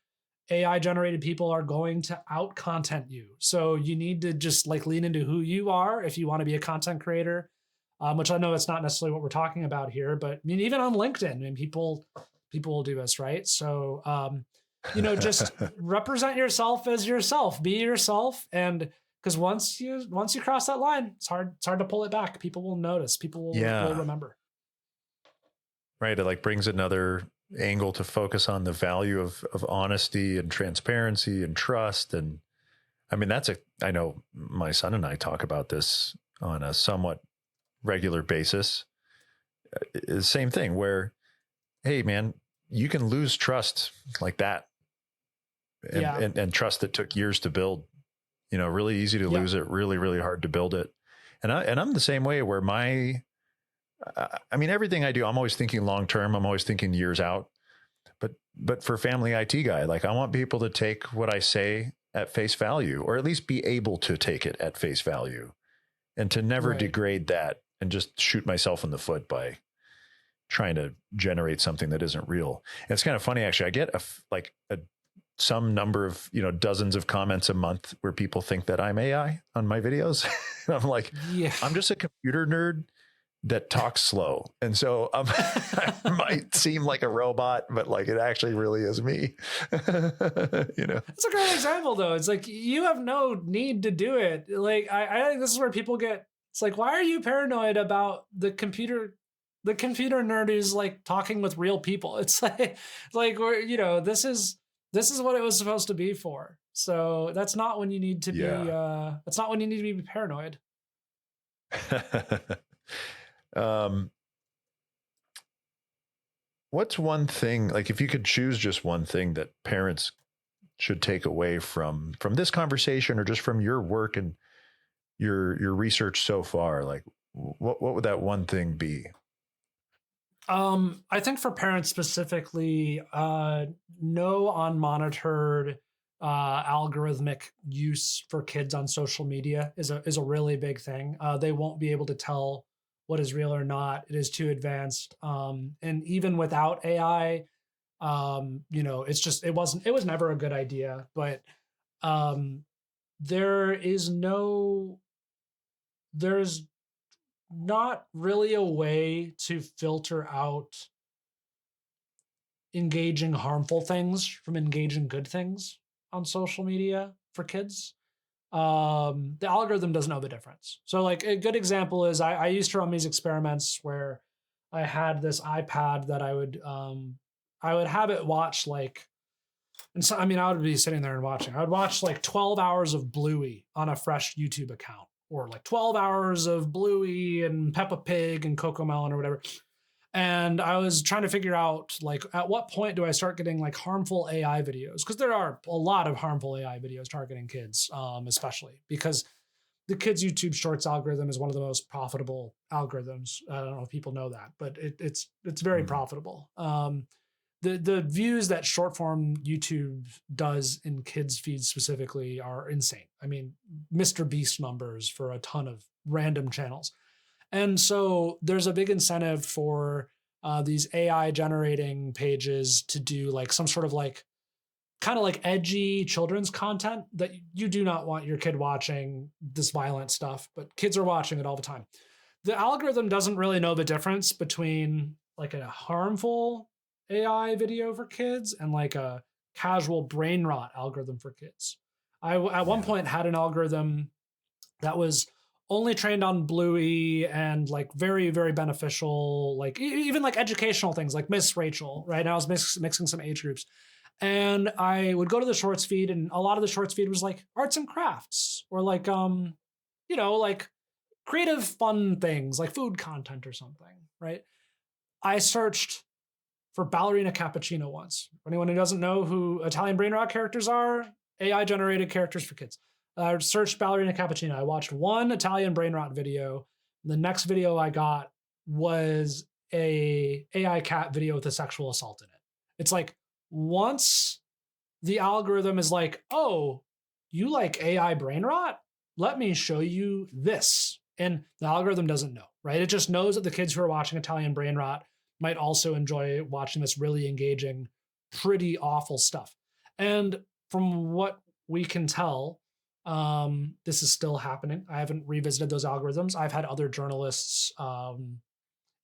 AI generated people are going to out content you. So you need to just like lean into who you are if you want to be a content creator, which I know it's not necessarily what we're talking about here, but I mean, even on LinkedIn, I mean, people will do this, right? So, just represent yourself as yourself, be yourself. And because once you cross that line, it's hard to pull it back. People will notice, people will remember. Right. It like brings another angle to focus on the value of honesty and transparency and trust. And I mean, I know my son and I talk about this on a somewhat regular basis. The same thing where, hey man, you can lose trust like that. And trust that took years to build, really easy to lose it, really, really hard to build it. And I'm the same way where I mean, everything I do, I'm always thinking long-term. I'm always thinking years out, but for family IT guy, like I want people to take what I say at face value, or at least be able to take it at face value, and to never degrade that and just shoot myself in the foot by trying to generate something that isn't real. And it's kind of funny, actually. I get some number of, dozens of comments a month where people think that I'm AI on my videos. And I'm like, I'm just a computer nerd that talks slow. And so I might seem like a robot, but like it actually really is me. It's a great example though. It's like, you have no need to do it. Like, I think this is where people it's like, why are you paranoid about the computer nerd who's like talking with real people? It's like we're, this is what it was supposed to be for. So that's not when you need to be, that's not when you need to be paranoid. What's one thing, like if you could choose just one thing that parents should take away from this conversation, or just from your work and your research so far, like what would that one thing be? I think for parents specifically, no unmonitored algorithmic use for kids on social media is a really big thing. They won't be able to tell what is real or not. It is too advanced. And even without AI, it was never a good idea, but there's not really a way to filter out engaging harmful things from engaging good things on social media for kids. The algorithm doesn't know the difference. So like a good example is I used to run these experiments where I had this iPad that I would have it watch like, and so, I mean, I would be sitting there and watching. I would watch like 12 hours of Bluey on a fresh YouTube account, or like 12 hours of Bluey and Peppa Pig and Coco Melon or whatever. And I was trying to figure out like at what point do I start getting like harmful AI videos? Because there are a lot of harmful AI videos targeting kids, especially because the kids YouTube Shorts algorithm is one of the most profitable algorithms. I don't know if people know that, but it's very profitable. The views that short form YouTube does in kids feeds specifically are insane. I mean, Mr. Beast numbers for a ton of random channels. And so there's a big incentive for these AI generating pages to do like some sort of like kind of like edgy children's content that you do not want your kid watching this violent stuff, but kids are watching it all the time. The algorithm doesn't really know the difference between like a harmful AI video for kids and like a casual brain rot algorithm for kids. I at one point had an algorithm that was only trained on Bluey and like very, very beneficial, like even like educational things like Miss Rachel, right? And I was mixing some age groups. And I would go to the shorts feed, and a lot of the shorts feed was like arts and crafts or like, like creative, fun things like food content or something, right? I searched for ballerina cappuccino once. For anyone who doesn't know who Italian brain rot characters are, AI generated characters for kids. I searched ballerina cappuccino. I watched one Italian brain rot video. The next video I got was a AI cat video with a sexual assault in it. It's like once the algorithm is like, oh, you like AI brain rot? Let me show you this. And the algorithm doesn't know, right? It just knows that the kids who are watching Italian brain rot might also enjoy watching this really engaging, pretty awful stuff. And from what we can tell, this is still happening. I haven't revisited those algorithms. I've had other journalists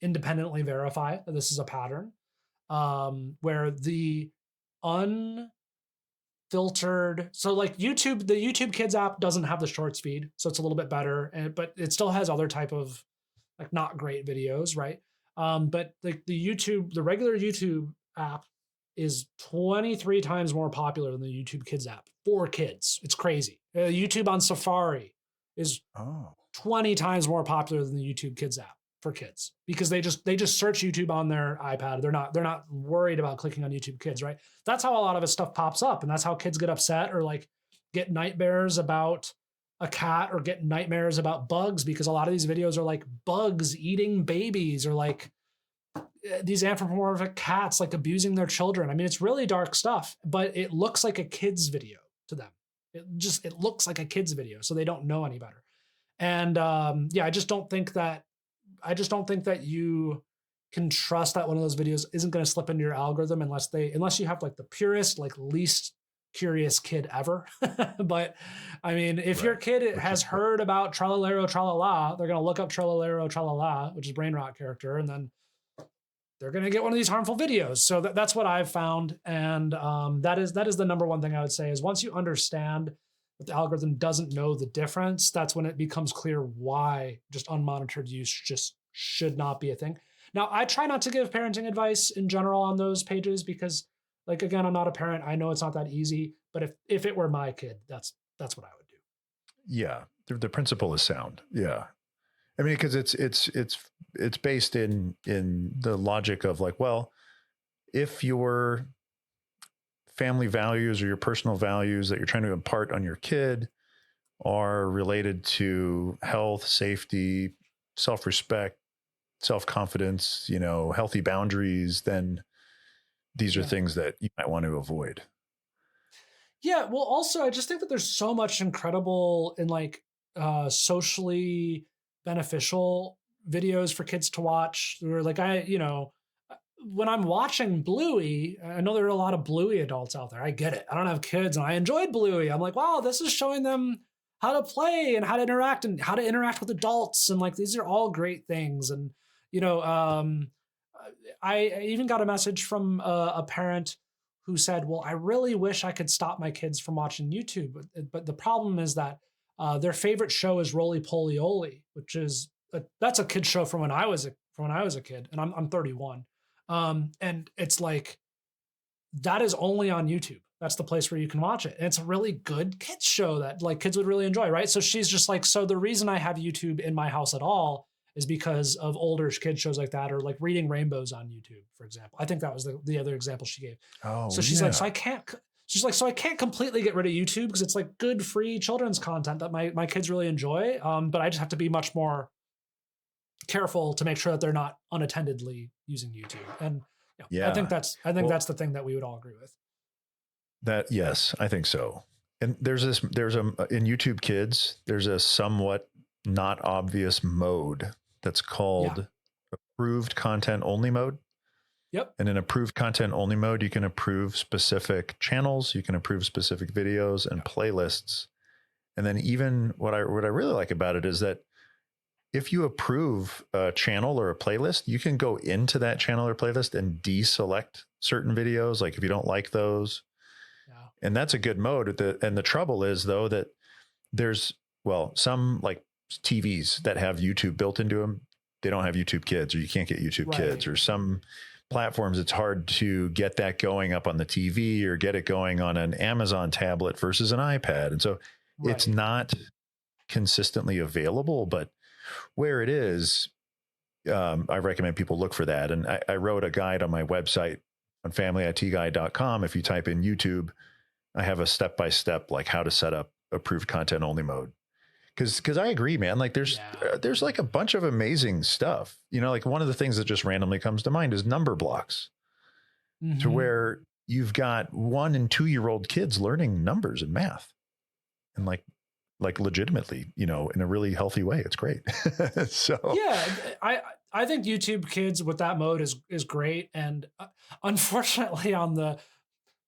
independently verify that this is a pattern where the unfiltered, so like YouTube, the YouTube Kids app doesn't have the shorts feed, so it's a little bit better, but it still has other type of like not great videos, right? But the regular YouTube app is 23 times more popular than the YouTube Kids app for kids. It's crazy. YouTube on Safari is 20 times more popular than the YouTube Kids app for kids because they just search YouTube on their iPad. They're not worried about clicking on YouTube Kids, right? That's how a lot of this stuff pops up, and that's how kids get upset or like get nightmares about a cat or get nightmares about bugs, because a lot of these videos are like bugs eating babies or like these anthropomorphic cats like abusing their children. I mean, it's really dark stuff, but it looks like a kid's video to them. It looks like a kid's video, so they don't know any better. And I just don't think that you can trust that one of those videos isn't going to slip into your algorithm unless you have like the purest, like least curious kid ever. But I mean, if your kid has heard about Trallalero Tralala, they're going to look up Trallalero Tralala, which is brain rot character, and then they're going to get one of these harmful videos. So that's what I've found. And that is the number one thing I would say is once you understand that the algorithm doesn't know the difference, that's when it becomes clear why just unmonitored use just should not be a thing. Now, I try not to give parenting advice in general on those pages because, like, again, I'm not a parent. I know it's not that easy, but if it were my kid, that's what I would do. Yeah. The principle is sound. Yeah. I mean, because it's based in the logic of like, well, if your family values or your personal values that you're trying to impart on your kid are related to health, safety, self-respect, self-confidence, healthy boundaries, then these are things that you might want to avoid. Yeah. Well, also, I just think that there's so much incredible and like socially beneficial videos for kids to watch. Or like when I'm watching Bluey, I know there are a lot of Bluey adults out there. I get it. I don't have kids, and I enjoyed Bluey. I'm like, wow, this is showing them how to play and how to interact with adults, and like these are all great things. And you know, I even got a message from a parent who said, well, I really wish I could stop my kids from watching YouTube, but the problem is that their favorite show is Roly Poly Oly, which is that's a kid show from when I was a kid, and I'm 31. And it's like, that is only on YouTube. That's the place where you can watch it. And it's a really good kids show that like kids would really enjoy, right? So she's just like, so the reason I have YouTube in my house at all is because of older kid shows like that, or like Reading Rainbows on YouTube, for example. I think that was the other example she gave. Oh, so she's like, so I can't completely get rid of YouTube because it's like good free children's content that my kids really enjoy. But I just have to be much more careful to make sure that they're not unattendedly using YouTube. And I think that's the thing that we would all agree with. That, yes, I think so. And in YouTube Kids, there's a somewhat not obvious mode that's called approved content only mode. Yep. And in approved content only mode, you can approve specific channels, you can approve specific videos and playlists. And then even what I really like about it is that if you approve a channel or a playlist, you can go into that channel or playlist and deselect certain videos. Like if you don't like those, and that's a good mode. And the trouble is though, that there's, some like TVs that have YouTube built into them, they don't have YouTube Kids, or you can't get YouTube Kids, or some platforms, it's hard to get that going up on the TV or get it going on an Amazon tablet versus an iPad. And so it's not consistently available, but where it is, I recommend people look for that. And I wrote a guide on my website on familyitguide.com. If you type in YouTube, I have a step-by-step, like how to set up approved content only mode. Cause I agree, man. Like there's like a bunch of amazing stuff, like one of the things that just randomly comes to mind is number blocks, to where you've got 1 and 2 year old kids learning numbers and math, and like legitimately, in a really healthy way. It's great. So I think YouTube Kids with that mode is great. And unfortunately on the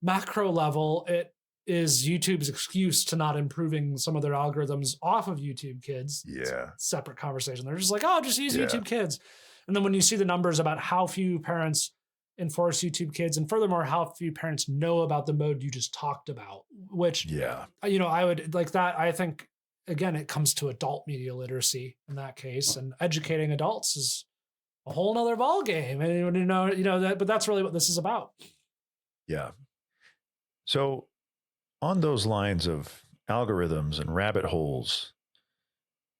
macro level, it is YouTube's excuse to not improving some of their algorithms off of YouTube Kids. Yeah. It's a separate conversation. They're just like, oh, just use YouTube Kids. And then when you see the numbers about how few parents enforce YouTube Kids, and furthermore, how few parents know about the mode you just talked about, which, I would like that. I think, again, it comes to adult media literacy in that case, and educating adults is a whole nother ball game. And, but that's really what this is about. Yeah. So on those lines of algorithms and rabbit holes,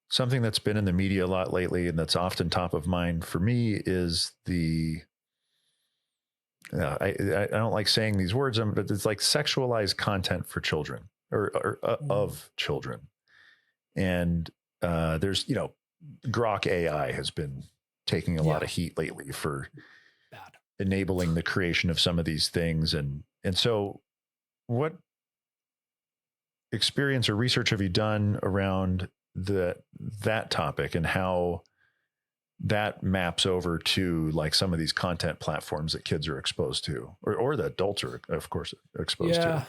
something that's been in the media a lot lately and that's often top of mind for me is I don't like saying these words, but it's like sexualized content for children or of children. And there's, Grok AI has been taking a lot of heat lately for enabling the creation of some of these things. And so what experience or research have you done around that topic, and how that maps over to like some of these content platforms that kids are exposed to, or the adults are, of course, exposed to?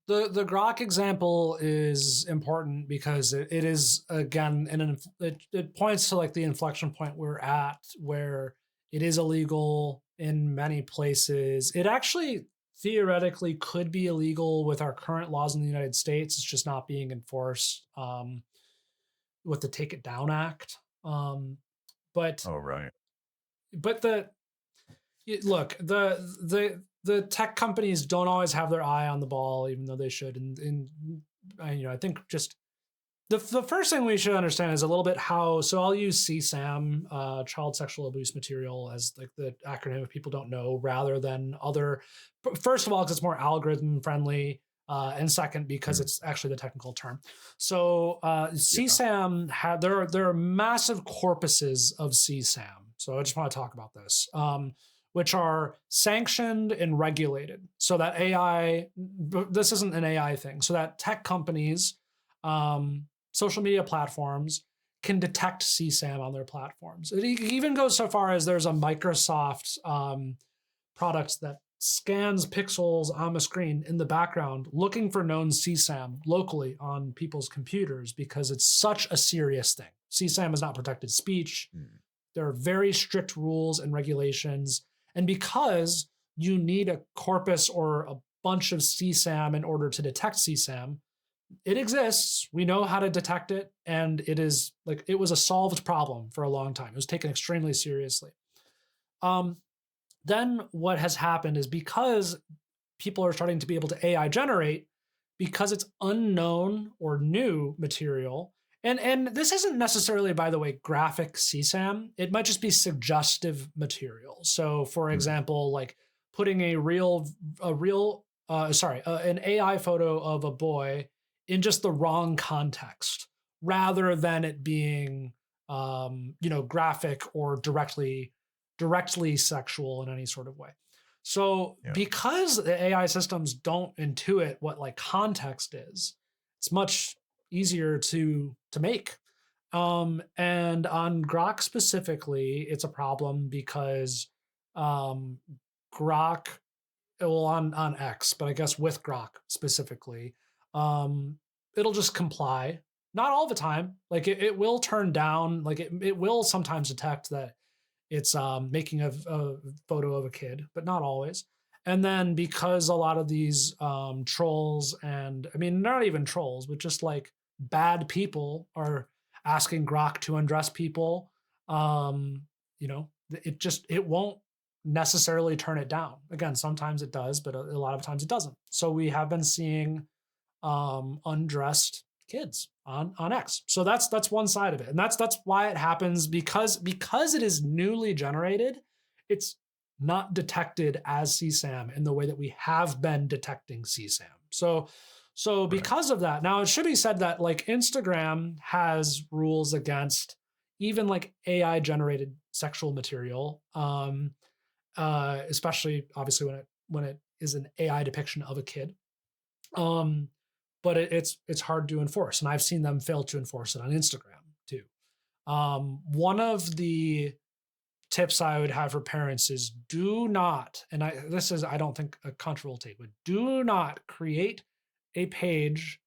The Grok example is important because it is, again, it points to like the inflection point we're at, where it is illegal in many places. It actually theoretically could be illegal with our current laws in the United States. It's just not being enforced with the Take It Down Act. But the tech companies don't always have their eye on the ball, even though they should. And I think just the first thing we should understand is a little bit how. So I'll use CSAM, child sexual abuse material, as like the acronym if people don't know, rather than other. First of all, because it's more algorithm friendly. And second, because it's actually the technical term. So CSAM there are massive corpuses of CSAM. So I just want to talk about this, which are sanctioned and regulated. So that AI, this isn't an AI thing. So that tech companies, social media platforms can detect CSAM on their platforms. It even goes so far as there's a Microsoft product that scans pixels on the screen in the background looking for known CSAM locally on people's computers because it's such a serious thing. CSAM is not protected speech. There are very strict rules and regulations. And because you need a corpus or a bunch of CSAM in order to detect CSAM, it exists. We know how to detect it. And it is like, it was a solved problem for a long time. It was taken extremely seriously. Then what has happened is because people are starting to be able to AI generate, because it's unknown or new material, and this isn't necessarily, by the way, graphic CSAM. It might just be suggestive material. So, for example, like putting an AI photo of a boy in just the wrong context, rather than it being, graphic or directly sexual in any sort of way. So because the AI systems don't intuit what like context is, it's much easier to make. And on Grok specifically, it's a problem because Grok, well, on X, but I guess with Grok specifically, it'll just comply. Not all the time. Like it will turn down, like it will sometimes detect that it's making a photo of a kid, but not always. And then because a lot of these trolls, and I mean, not even trolls, but just like bad people are asking Grok to undress people, it won't necessarily turn it down. Again, sometimes it does, but a lot of times it doesn't. So we have been seeing undressed kids on X. So that's one side of it. And that's why it happens, because it is newly generated, it's not detected as CSAM in the way that we have been detecting CSAM. So because of that, now it should be said that like Instagram has rules against even like AI generated sexual material, especially obviously when it is an AI depiction of a kid. But it's hard to enforce, and I've seen them fail to enforce it on Instagram too. One of the tips I would have for parents is do not, and I don't think a contra will take, but do not create a page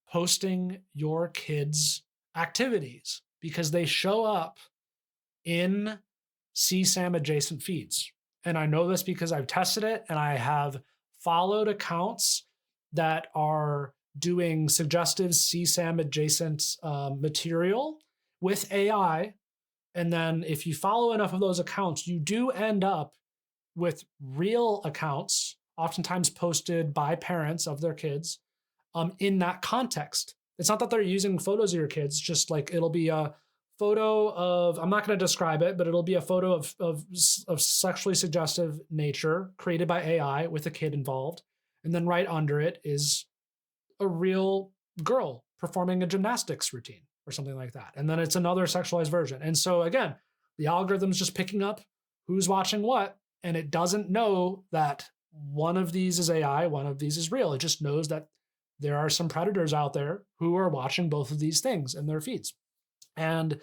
posting your kids' activities because they show up in CSAM adjacent feeds. And I know this because I've tested it and I have followed accounts that are doing suggestive CSAM adjacent material with AI. And then if you follow enough of those accounts, you do end up with real accounts, oftentimes posted by parents of their kids in that context. It's not that they're using photos of your kids, just like it'll be a photo of, I'm not going to describe it, but it'll be a photo of sexually suggestive nature created by AI with a kid involved. And then right under it is a real girl performing a gymnastics routine or something like that. And then it's another sexualized version. And so again, the algorithm's just picking up who's watching what, and it doesn't know that one of these is AI, one of these is real. It just knows that there are some predators out there who are watching both of these things in their feeds. And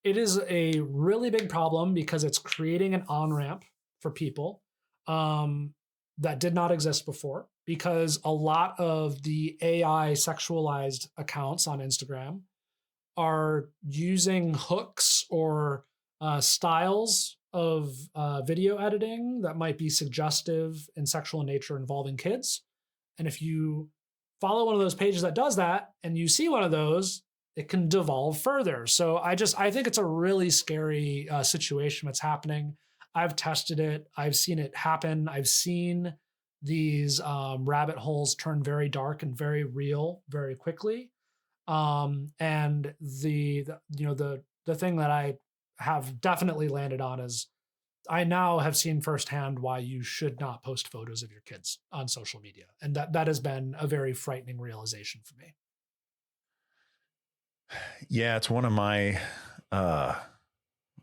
it is a really big problem because it's creating an on-ramp for people that did not exist before, because a lot of the AI sexualized accounts on Instagram are using hooks or styles of video editing that might be suggestive and sexual in nature involving kids. And if you follow one of those pages that does that and you see one of those, it can devolve further. So I think it's a really scary situation that's happening. I've tested it. I've seen it happen. I've seen these rabbit holes turn very dark and very real very quickly. And the thing that I have definitely landed on is I now have seen firsthand why you should not post photos of your kids on social media. And that has been a very frightening realization for me. Yeah, it's one of my, I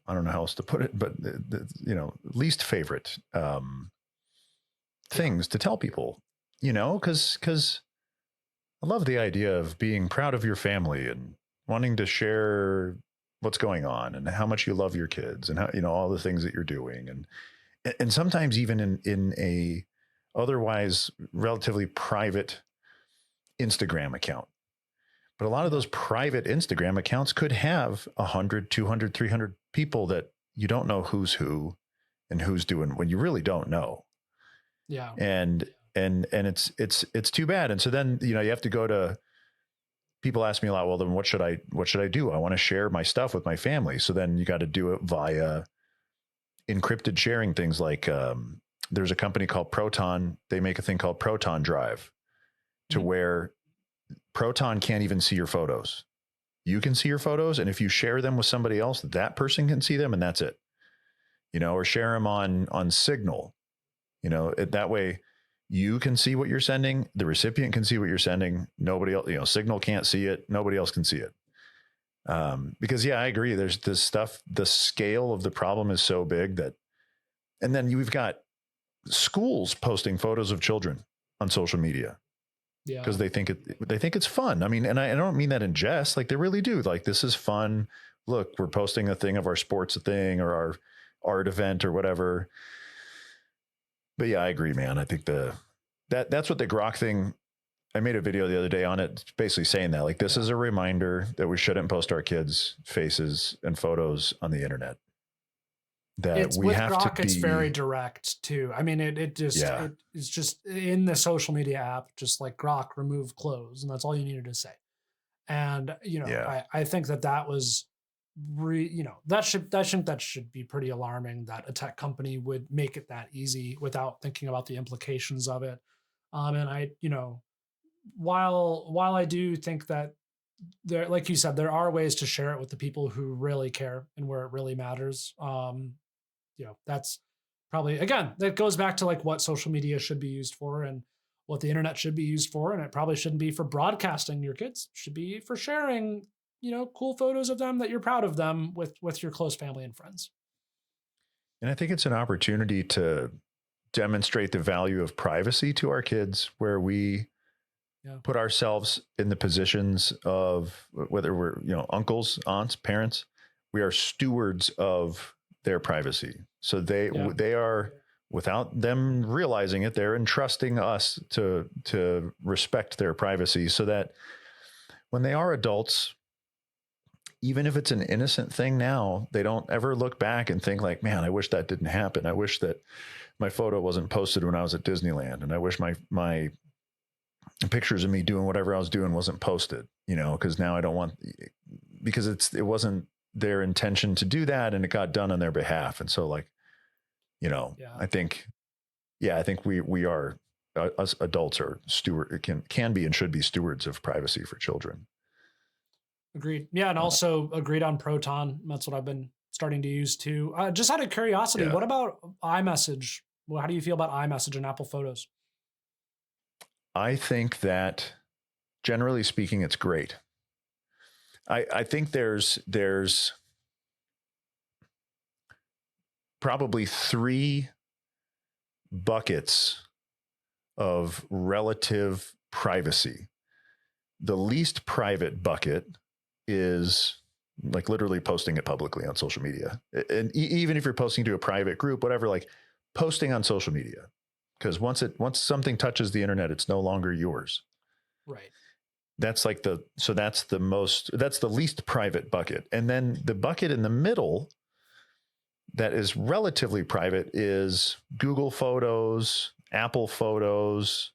don't know how else to put it, but least favorite things to tell people, because I love the idea of being proud of your family and wanting to share what's going on and how much you love your kids and how, all the things that you're doing. And sometimes even in a otherwise relatively private Instagram account. But a lot of those private Instagram accounts could have 100, 200, 300 people that you don't know who's who and who's doing when you really don't know. Yeah. And it's too bad. And so then, you have to go to, people ask me a lot, well, then what should I do? I want to share my stuff with my family. So then you got to do it via encrypted sharing things like, there's a company called Proton. They make a thing called Proton Drive to where Proton can't even see your photos. You can see your photos. And if you share them with somebody else, that person can see them and that's it, or share them on Signal, that way you can see what you're sending. The recipient can see what you're sending. Nobody else, Signal can't see it. Nobody else can see it. Because I agree. There's this stuff, the scale of the problem is so big and then we've got schools posting photos of children on social media. Yeah. Because they think it's fun. I mean, and I don't mean that in jest, like they really do. Like, this is fun. Look, we're posting a thing of our sports thing or our art event or whatever. But yeah, I agree, man. I think that's what the Grok thing, I made a video the other day on it, basically saying that, like, this is a reminder that we shouldn't post our kids' faces and photos on the internet. That it's we with have Grok, to be, it's very direct too. I mean, it's just in the social media app, just like Grok, remove clothes, and that's all you needed to say. And I think that was that should be pretty alarming that a tech company would make it that easy without thinking about the implications of it. And I, while I do think that there, like you said, there are ways to share it with the people who really care and where it really matters. That's probably, again, that goes back to like what social media should be used for and what the internet should be used for. And it probably shouldn't be for broadcasting your kids. It should be for sharing, cool photos of them that you're proud of them with your close family and friends. And I think it's an opportunity to demonstrate the value of privacy to our kids, where we put ourselves in the positions of, whether we're, uncles, aunts, parents, we are stewards of their privacy. So they are, without them realizing it, they're entrusting us to respect their privacy, so that when they are adults, even if it's an innocent thing now, they don't ever look back and think like, man, I wish that didn't happen. I wish that my photo wasn't posted when I was at Disneyland. And I wish my pictures of me doing whatever I was doing wasn't posted, because now I don't want, because it wasn't their intention to do that, and it got done on their behalf. And so, like, I think we are, us adults are can be and should be stewards of privacy for children. Agreed. Yeah. And also agreed on Proton. That's what I've been starting to use too. Just out of curiosity, what about iMessage? Well, how do you feel about iMessage and Apple Photos? I think that, generally speaking, it's great. I think there's probably 3 buckets of relative privacy. The least private bucket is like literally posting it publicly on social media. And even if you're posting to a private group, whatever, like posting on social media, because once something touches the internet, it's no longer yours. Right. That's like that's the least private bucket. And then the bucket in the middle that is relatively private is Google Photos, Apple Photos,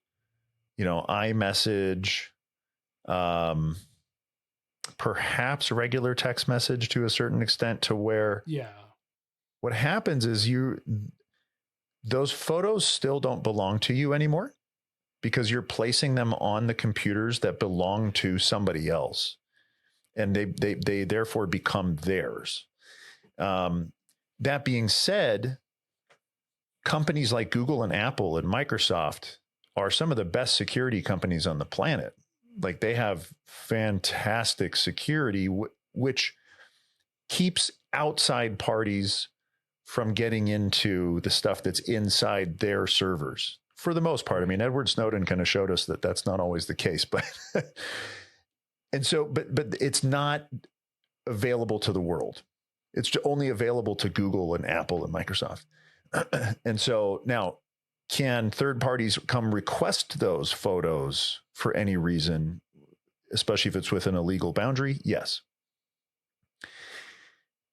iMessage, perhaps regular text message to a certain extent, to where what happens is those photos still don't belong to you anymore, because you're placing them on the computers that belong to somebody else, and they therefore become theirs. That being said, companies like Google and Apple and Microsoft are some of the best security companies on the planet. Like, they have fantastic security, which keeps outside parties from getting into the stuff that's inside their servers. For the most part. I mean, Edward Snowden kind of showed us that that's not always the case, but, and so, but it's not available to the world. It's only available to Google and Apple and Microsoft. And so now, can third parties come request those photos for any reason, especially if it's within a legal boundary? Yes.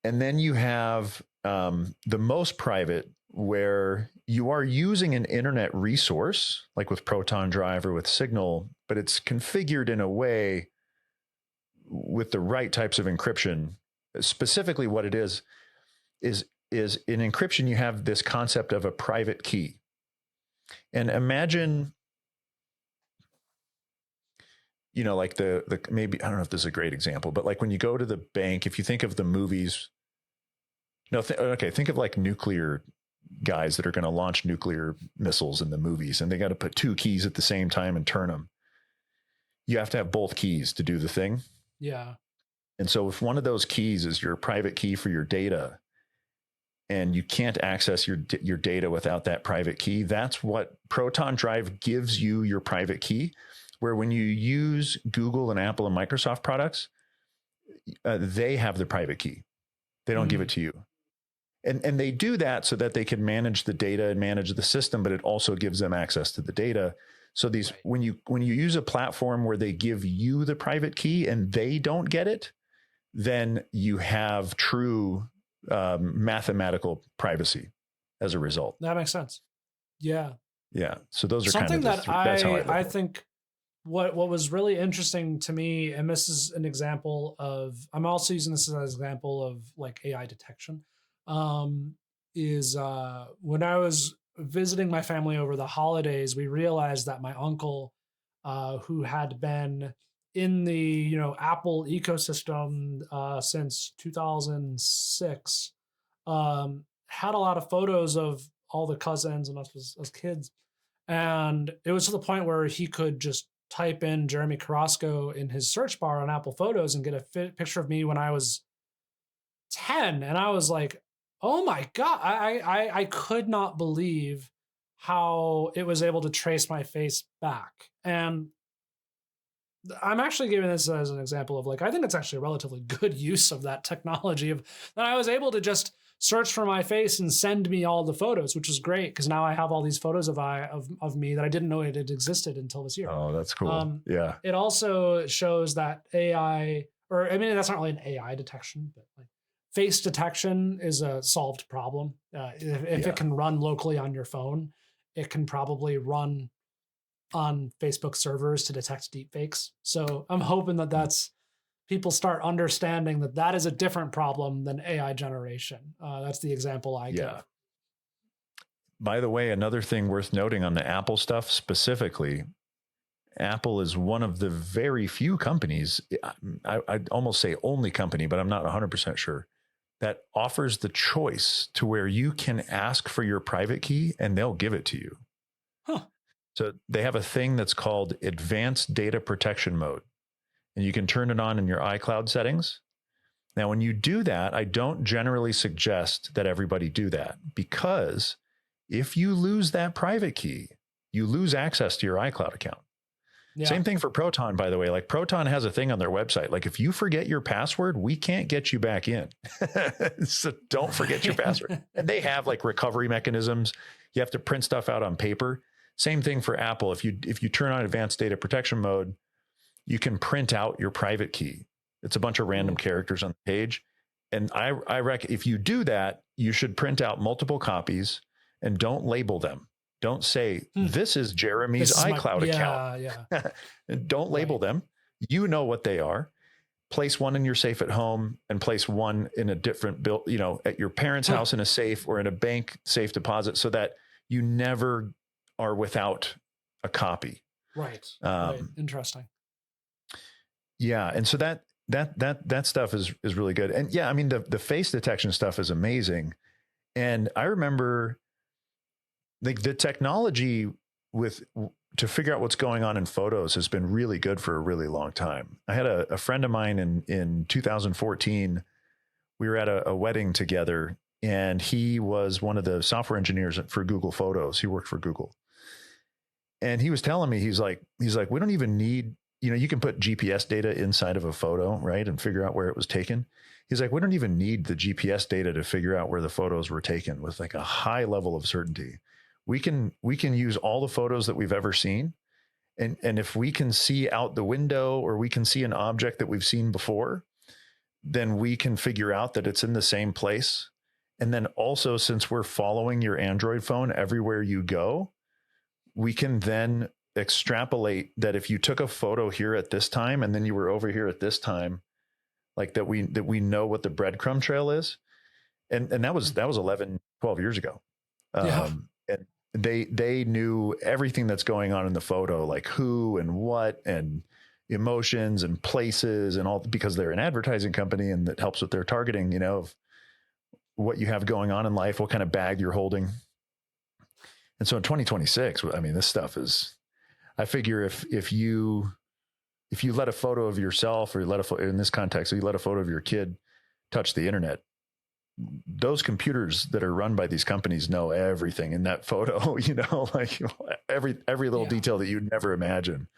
And then you have the most private, where you are using an internet resource, like with Proton Drive or with Signal, but it's configured in a way with the right types of encryption. Specifically, what it is in encryption, you have this concept of a private key. And imagine, like the maybe, I don't know if this is a great example, but like when you go to the bank, if you think of the movies, think of like nuclear guys that are going to launch nuclear missiles in the movies, and they got to put two keys at the same time and turn them. You have to have both keys to do the thing. Yeah. And so if one of those keys is your private key for your data, and you can't access your data without that private key, that's what Proton Drive gives you, your private key, where when you use Google and Apple and Microsoft products, they have the private key. They don't give it to you. And they do that so that they can manage the data and manage the system, but it also gives them access to the data. So these, when you use a platform where they give you the private key and they don't get it, then you have true mathematical privacy as a result. That makes sense. Yeah. Yeah. So those are something kind of that that's how I think what was really interesting to me, and this is an example of, I'm also using this as an example of like AI detection, is when I was visiting my family over the holidays, we realized that my uncle, who had been in the Apple ecosystem since 2006, had a lot of photos of all the cousins and us as kids, and it was to the point where he could just type in Jeremy Carrasco in his search bar on Apple Photos and get a picture of me when I was 10, and I was like, oh my God, I could not believe how it was able to trace my face back. And I'm actually giving this as an example of, like, I think it's actually a relatively good use of that technology, of that I was able to just search for my face and send me all the photos, which is great because now I have all these photos of me that I didn't know it had existed until this year. Oh, that's cool. Yeah. It also shows that AI, or I mean, that's not really an AI detection, but like face detection is a solved problem. If it can run locally on your phone, it can probably run on Facebook servers to detect deepfakes. So I'm hoping that people start understanding that is a different problem than AI generation. That's the example I give. By the way, another thing worth noting on the Apple stuff specifically, Apple is one of the very few companies, I'd almost say only company, but I'm not 100% sure, that offers the choice to where you can ask for your private key and they'll give it to you. Huh. So they have a thing that's called advanced data protection mode, and you can turn it on in your iCloud settings. Now, when you do that, I don't generally suggest that everybody do that, because if you lose that private key, you lose access to your iCloud account. Yeah. Same thing for Proton, by the way. Like, Proton has a thing on their website. Like, if you forget your password, we can't get you back in. So don't forget your password. And they have like recovery mechanisms. You have to print stuff out on paper. Same thing for Apple. If you turn on advanced data protection mode, you can print out your private key. It's a bunch of random characters on the page. And I reckon if you do that, you should print out multiple copies and don't label them. Don't say, this is Jeremy's iCloud account. Yeah. Don't label them. You know what they are. Place one in your safe at home and place one in a different bill, at your parents' house in a safe or in a bank safe deposit, so that you never are without a copy. Right. Interesting. Yeah. And so that stuff is really good. And yeah, I mean, the face detection stuff is amazing. And I remember the technology to figure out what's going on in photos has been really good for a really long time. I had a friend of mine in 2014, we were at a wedding together, and he was one of the software engineers for Google Photos. He worked for Google. And he was telling me, he's like, we don't even need you can put GPS data inside of a photo, right? And figure out where it was taken. He's like, we don't even need the GPS data to figure out where the photos were taken with like a high level of certainty. We can use all the photos that we've ever seen. And if we can see out the window or we can see an object that we've seen before, then we can figure out that it's in the same place. And then also, since we're following your Android phone everywhere you go, we can then extrapolate that if you took a photo here at this time and then you were over here at this time, like that we know what the breadcrumb trail is. And that was 11, 12 years ago. And they knew everything that's going on in the photo, like who and what and emotions and places and all, because they're an advertising company and that helps with their targeting, of what you have going on in life, what kind of bag you're holding. And so in 2026, I mean, this stuff is, I figure if you let a photo of yourself, or you let in this context, so you let a photo of your kid touch the internet, those computers that are run by these companies know everything in that photo, like every little detail that you'd never imagine.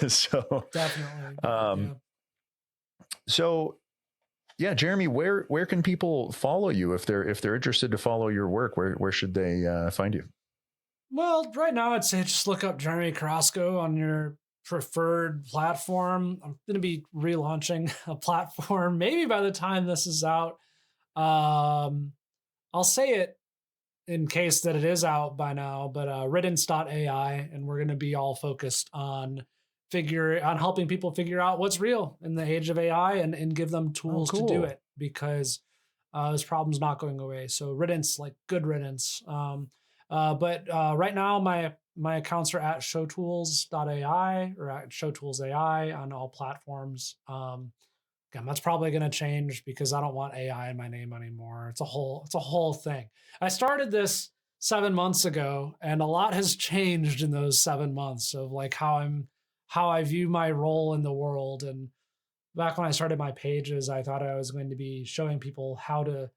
So definitely. So yeah, Jeremy, where can people follow you if they're interested to follow your work? Where should they find you? Well, right now I'd say just look up Jeremy Carrasco on your preferred platform. I'm going to be relaunching a platform maybe by the time this is out. I'll say it in case that it is out by now, but riddance.ai, and we're going to be all focused on helping people figure out what's real in the age of AI and give them tools to do it, because this problem's not going away. So riddance, like good riddance. But right now my accounts are at showtools.ai or at showtoolsai on all platforms. Again, that's probably going to change because I don't want AI in my name anymore. It's a whole thing. I started this 7 months ago, and a lot has changed in those 7 months of like how I view my role in the world. And back when I started my pages, I thought I was going to be showing people how to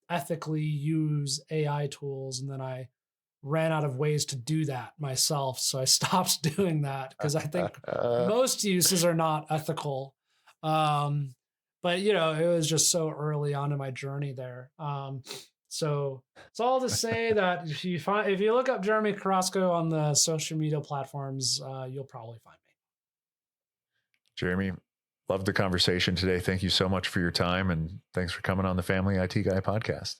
ethically use AI tools, and then I ran out of ways to do that myself. So I stopped doing that because I think most uses are not ethical. But it was just so early on in my journey there. So it's all to say that if you look up Jeremy Carrasco on the social media platforms, you'll probably find me. Jeremy, loved the conversation today. Thank you so much for your time, and thanks for coming on the Family IT Guy podcast.